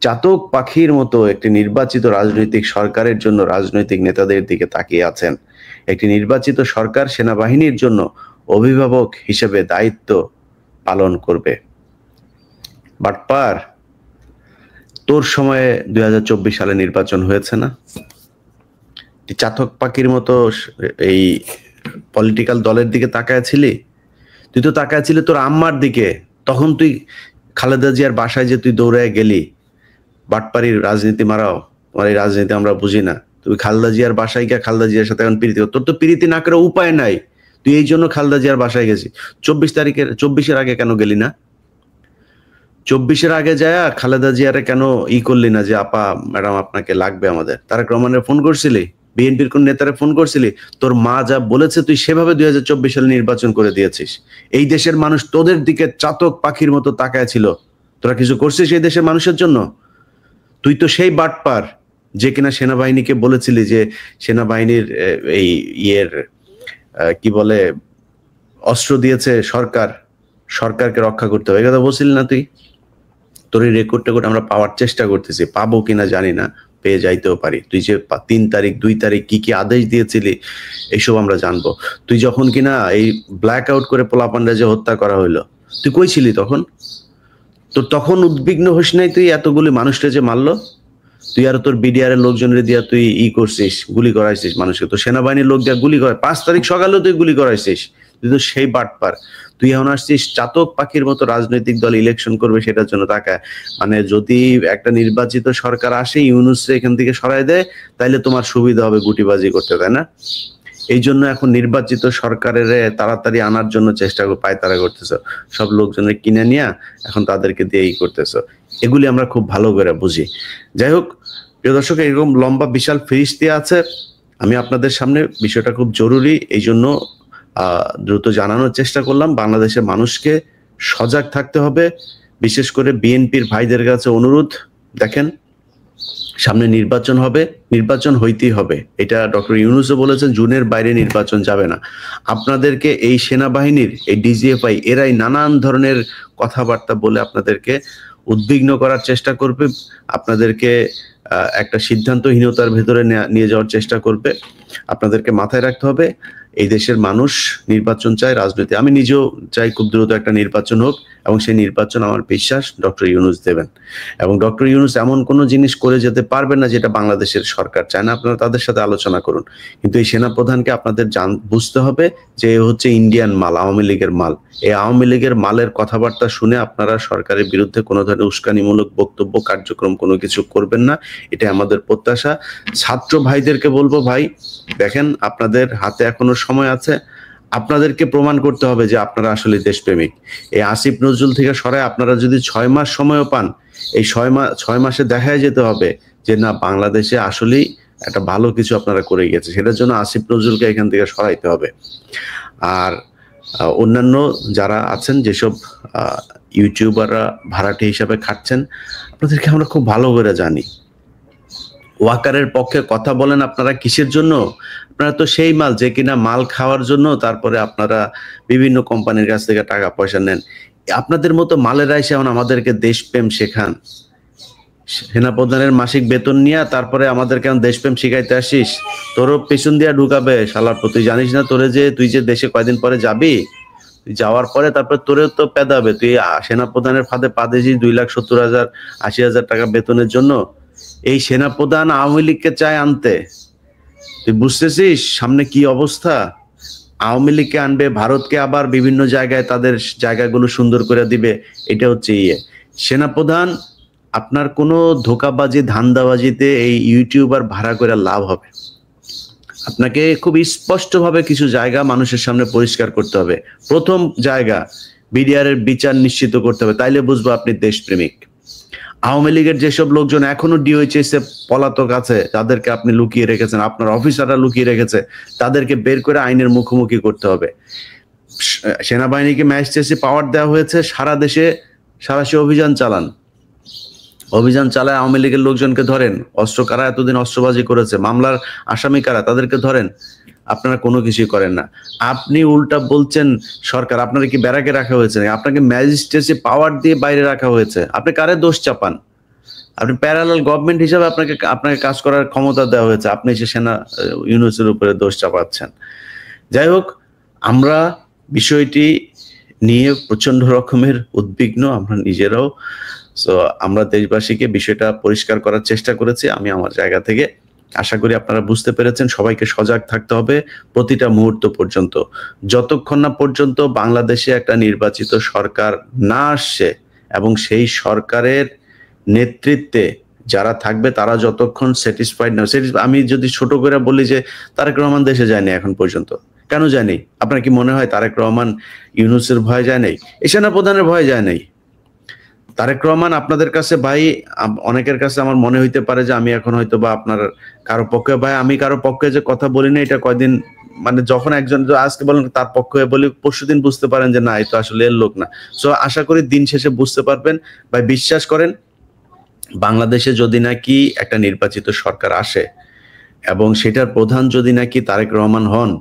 চাতক পাখির মতো একটি নির্বাচিত রাজনৈতিক সরকারের জন্য রাজনৈতিক নেতাদের দিকে তাকিয়ে আছেন। একটি নির্বাচিত সরকার সেনাবাহিনীর জন্য অভিভাবক হিসেবে দায়িত্ব পালন করবে। বাটপার, তোর সময়ে 2024 সালে নির্বাচন হয়েছে না? চাতক পাখির মতো এই পলিটিক্যাল দলের দিকে তাকায়াছিলি? তুই তো তাকায়াছিলি তোর আম্মার দিকে। তখন তুই খালেদা জিয়ার বাসায় যে তুই দৌড়ায় গেলি, বাটপাড়ির রাজনীতি মারাও, তোমার এই রাজনীতি আমরা বুঝি না। তুমি খালেদা জিয়ার বাসায় গিয়ে খালেদা জিয়ার সাথে এখন প্রীতি, তোর তো প্রীতি না করে উপায় নাই, তুই এই জন্য খালেদা জিয়ার বাসায় গেছি। 24 আগে কেন গেলি না? 24 আগে যায় খালেদা জিয়ারে কেন করলি না যে আপা ম্যাডাম আপনাকে লাগবে আমাদের? তারেক রহমানের ফোন করছিলি? বিএনপির কোন নেতারে ফোন করছিলি? তোর মা যা বলেছে তুই সেভাবে 2024 সালে নির্বাচন করে দিয়েছিস। এই দেশের মানুষ তোদের দিকে চাতক পাখির মতো তাকায় ছিল। তোরা কিছু করছিস এই দেশের মানুষের জন্য? তুই তো সেই বাটপার যে কিনা সেনাবাহিনীকে বলেছিলি যে সেনাবাহিনীর এই কি বলে অস্ত্র দিয়েছে সরকারকে রক্ষা করতে হবে, এই কথা বলছিলি না তুই? তোর এই রেকর্ড আমরা পাওয়ার চেষ্টা করতেছি, পাবো কিনা জানি না, পেয়ে যাইতেও পারি। তুই যে 3 তারিখ 2 তারিখ কি কি আদেশ দিয়েছিলি এইসব আমরা জানবো। তুই যখন কিনা এই ব্ল্যাক আউট করে পোলাপান্ডা যে হত্যা করা হইলো, তুই কই ছিলি তখন? তোর তখন উদ্বিগ্ন হইস নাই তুই এতগুলি মানুষকে যে মারলো? তুই আর তোর বিডিআর এর লোকজনের দিয়া তুই করছিস, গুলি করাইছিস মানুষকে। তো সেনাবাহিনীর লোক দিয়া গুলি করে 5 তারিখ সকালেও তুই গুলি করাইছিস। তুই তো সেই বাটপার। তুই এখন আসছিস চাতক পাখির মতো রাজনৈতিক দল ইলেকশন করবে সেটার জন্য তাকায়। মানে যদি একটা নির্বাচিত সরকার আসে, ইউনূসকে এখান থেকে সরাই দেয়, তাইলে তোমার সুবিধা হবে গুটিবাজি করতে, তাই না? এই জন্য এখন নির্বাচিত সরকারের তাড়াতাড়ি আনার জন্য চেষ্টা পায়তারা করতেছ, সব লোকজনের কিনে নিয়ে এখন তাদেরকে দিয়ে করতেছ। এগুলি আমরা খুব ভালো করে বুঝি। যাই হোক প্রিয় দর্শক, এরকম লম্বা বিশাল ফিরিস্তি আছে। আমি আপনাদের সামনে বিষয়টা খুব জরুরি এই জন্য দ্রুত জানানোর চেষ্টা করলাম। বাংলাদেশের মানুষকে সজাগ থাকতে হবে, বিশেষ করে বিএনপির ভাইদের কাছে অনুরোধ। দেখেন সামনে নির্বাচন হবে, নির্বাচন হইতেই হবে, এটা ডক্টর ইউনূসও বলেছেন, জুনের বাইরে নির্বাচন যাবে না। আপনাদেরকে এই সেনাবাহিনীর এই ডিজিএফআই এরাই নানান ধরনের কথাবার্তা বলে আপনাদেরকে উদ্বিগ্ন করার চেষ্টা করবে, আপনাদেরকে একটা সিদ্ধান্তহীনতার ভেতরে নিয়ে যাওয়ার চেষ্টা করবে। আপনাদেরকে মাথায় রাখতে হবে এই দেশের মানুষ নির্বাচন চায়, রাজনীতি। আমি নিজেও চাই খুব দ্রুত একটা নির্বাচন হোক, এবং সেই নির্বাচন আমার বিশ্বাস ডক্টর ইউনূস দেবেন। এবং ডক্টর ইউনূস এমন কোনো জিনিস করে যেতে পারবেন না যেটা বাংলাদেশের সরকার চায় না। আপনারা তাদের সাথে আলোচনা করুন, কিন্তু এই সেনাপ্রধানকে আপনাদের বুঝতে হবে যে এ হচ্ছে ইন্ডিয়ান মাল, আওয়ামী লীগের মাল। এই আওয়ামী লীগের মালের কথাবার্তা শুনে আপনারা সরকারের বিরুদ্ধে কোনো ধরনের উস্কানিমূলক বক্তব্য কার্যক্রম কোনো কিছু করবেন না, এটা আমাদের প্রত্যাশা। ছাত্র ভাইদেরকে বলবো, ভাই দেখেন আপনাদের হাতে এখনো সময় আছে, আপনাদেরকে প্রমাণ করতে হবে যে আপনারা আসলে দেশপ্রেমিক। এই আসিফ নজরুল থেকে সরায় আপনারা যদি 6 মাস সময়ও পান, এই 6 মাসে দেখায় যেতে হবে যে না, বাংলাদেশে আসলেই একটা ভালো কিছু আপনারা করে গেছে। সেটার জন্য আসিফ নজরুলকে এখান থেকে সরাইতে হবে। আর অন্যান্য যারা আছেন, যেসব ইউটিউবাররা ভাড়াটে হিসাবে খাটছেন, আপনাদেরকে আমরা খুব ভালো করে জানি। ওয়াকারের পক্ষে কথা বলেন আপনারা কিসের জন্য? আপনারা তো সেই মাল যে কিনা মাল খাওয়ার জন্য তারপরে আপনারা বিভিন্ন কোম্পানির কাছ থেকে টাকা পয়সা নেন। আপনাদের মতো মালেরা এসে এখন আমাদেরকে দেশপ্রেম শেখান। সেনাপ্রধানের মাসিক বেতন নিয়ে তারপরে আমাদেরকে এখন দেশপ্রেম শিখাইতে আসিস? তোরও পেছন দিয়া ঢুকাবে শালার। তুই জানিস না তুই যে দেশে কয়দিন পরে যাবি, তুই যাওয়ার পরে তারপরে তোরেও তো পেদাবে। তুই সেনাপ্রধানের ফাঁদে পা দিয়েছিস 2,70,000 80,000 টাকা বেতনের জন্য। এই সেনাপ্রধান আওয়ামী লীগকে চায় আনতে। তুই বুঝতেছিস সামনে কি অবস্থা? আওয়ামী লীগকে আনবে, ভারতকে আবার বিভিন্ন জায়গায় তাদের জায়গাগুলো সুন্দর করে দিবে। এটা হচ্ছে সেনাপ্রধান। আপনার কোনো ধোকাবাজি ধান্দাবাজিতে এই ইউটিউবার ভাড়া করে লাভ হবে? আপনাকে খুব স্পষ্টভাবে কিছু জায়গা মানুষের সামনে পরিষ্কার করতে হবে। প্রথম জায়গা, বিডিআর এর বিচার নিশ্চিত করতে হবে, তাইলে বুঝবো আপনি দেশপ্রেমিক। আওয়ামী লীগের যেসব লোকজন এখনো ডিওএইচএস এ পলাতক আছে, যাদেরকে আপনি লুকিয়ে রেখেছেন, আপনার অফিসাররা লুকিয়ে রেখেছে, তাদেরকে বের করে আইনের মুখোমুখি করতে হবে। সেনাবাহিনীকে ম্যাজিস্ট্রেসি পাওয়ার দেওয়া হয়েছে, সারা দেশে সারাশি অভিযান চালান। অভিযান চালায় আওয়ামী লীগের লোকজনকে ধরেন। অস্ত্র কারা এতদিন অস্ত্রবাজি করেছে, মামলার আসামি কারা, তাদেরকে ধরেন। আপনারা কোনো কিছুই করেন না। আপনি উল্টা বলছেন সরকার, আপনারা কি ব্যারাকে রাখা হয়েছে? আপনাকে ম্যাজিস্ট্রেসি পাওয়ার দিয়ে বাইরে রাখা হয়েছে। আপনি কারে দোষ চাপান? আপনি প্যারালাল গভর্নমেন্ট হিসাবে আপনাকে কাজ করার ক্ষমতা দেওয়া হয়েছে, আপনি এসে সেনা ইউনূসের উপরে দোষ চাপাচ্ছেন। যাই হোক, আমরা বিষয়টি নিয়ে প্রচন্ড রকমের উদ্বিগ্ন আমরা নিজেরাও। সো আমরা দেশবাসীকে বিষয়টা পরিষ্কার করার চেষ্টা করেছি আমি আমার জায়গা থেকে। আশা করি আপনারা বুঝতে পেরেছেন। সবাইকে সজাগ থাকতে হবে প্রতিটা মুহূর্ত পর্যন্ত, যতক্ষণ না পর্যন্ত বাংলাদেশে একটা নির্বাচিত সরকার না আসছে এবং সেই সরকারের নেতৃত্বে যারা থাকবে তারা যতক্ষণ স্যাটিসফাইড না। আমি যদি ছোট করে বলি যে তারেক রহমান দেশে যায়নি এখন পর্যন্ত, কেন যায়নি? আপনার কি মনে হয় তারেক রহমান ইউনূসের ভয় যায় নাই? সেনাপ্রধানের ভয় যায় নাই? তারেক রহমান আপনাদের কাছে ভাই, অনেকের কাছে আমার মনে হইতে পারে যে আমি এখন হয়তো বা আপনার কারো পক্ষে, ভাই আমি কারো পক্ষে যে কথা বলি না এটা কয়দিন, মানে যখন একজন আজকে বলেন তার পক্ষে বলি, পরশুদিন বুঝতে পারেন যে না, এটা আসলে এর লোক না। সো আশা করি দিন শেষে বুঝতে পারবেন। ভাই বিশ্বাস করেন, বাংলাদেশে যদি নাকি একটা নির্বাচিত সরকার আসে এবং সেটার প্রধান যদি নাকি তারেক রহমান হন,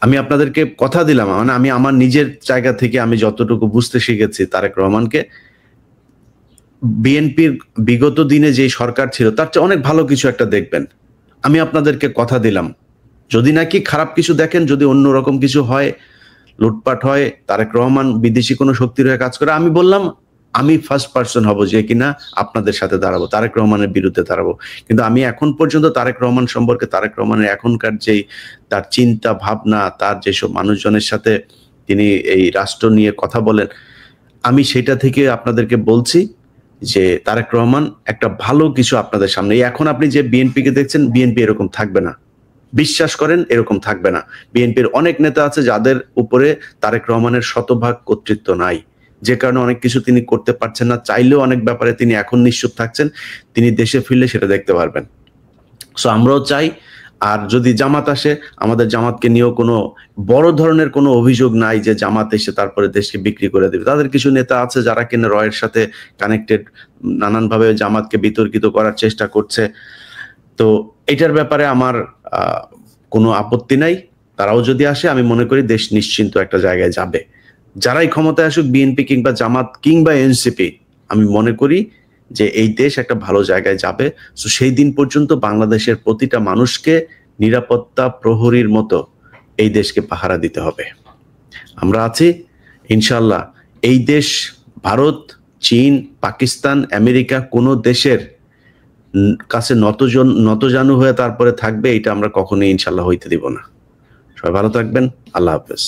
আমি আপনাদেরকে কথা দিলাম, মানে আমি আমার নিজের জায়গা থেকে আমি যতটুকু বুঝতে শিখেছি তারেক রহমানকে, বিএনপির বিগত দিনে যে সরকার ছিল তার চেয়ে অনেক ভালো কিছু একটা দেখবেন। আমি আপনাদেরকে কথা দিলাম, যদি নাকি খারাপ কিছু দেখেন, যদি অন্যরকম কিছু হয়, লুটপাট হয়, তারেক রহমান বিদেশি কোনো শক্তির হয়ে কাজ করে, আমি বললাম আমি ফার্স্ট পার্সন হব যে কিনা আপনাদের সাথে দাঁড়াবো, তারেক রহমানের বিরুদ্ধে দাঁড়াবো। কিন্তু আমি এখন পর্যন্ত তারেক রহমান সম্পর্কে, তারেক রহমানের এখনকার যেই তার চিন্তা ভাবনা, তার যেসব মানুষজনের সাথে তিনি এই রাষ্ট্র নিয়ে কথা বলেন, আমি সেটা থেকে আপনাদেরকে বলছি যে তারেক রহমান একটা ভালো কিছু আপনাদের সামনে। এখন আপনি যে বিএনপিকে দেখছেন, বিএনপি এরকম থাকবে না, বিশ্বাস করেন, এরকম থাকবে না। বিএনপির অনেক নেতা আছে যাদের উপরে তারেক রহমানের শতভাগ কর্তৃত্ব নাই, যে কারণে অনেক কিছু তিনি করতে পারছেন না, চাইলেও অনেক ব্যাপারে তিনি এখন নিশ্চুপ থাকছেন। তিনি দেশে ফিরলে সেটা দেখতে পারবেন। সো আমরাও চাই, আর যদি জামাত আসে, আমাদের জামাতকে নিয়েও কোনো বড় ধরনের কোনো অভিযোগ নাই যে জামাত এসে তারপরে দেশকে বিক্রি করে দেবে। তাদের কিছু নেতা আছে যারা কিনা রয়ের সাথে কানেক্টেড, নানানভাবে জামাতকে বিতর্কিত করার চেষ্টা করছে। তো এটার ব্যাপারে আমার কোনো আপত্তি নাই। তারাও যদি আসে, আমি মনে করি দেশ নিশ্চিন্ত একটা জায়গায় যাবে। যারাই ক্ষমতায় আসুক, বিএনপি কিংবা জামাত কিংবা এনসিপি, আমি মনে করি যে এই দেশ একটা ভালো জায়গায় যাবে। সো সেই দিন পর্যন্ত বাংলাদেশের প্রতিটা মানুষকে নিরাপত্তা প্রহরীর মতো এই দেশকে পাহারা দিতে হবে। আমরা আছি ইনশাল্লাহ। এই দেশ ভারত, চীন, পাকিস্তান, আমেরিকা কোনো দেশের কাছে নতজানু হয়ে তারপরে থাকবে, এটা আমরা কখনোই ইনশাল্লাহ হইতে দিব না। সবাই ভালো থাকবেন। আল্লাহ হাফেজ।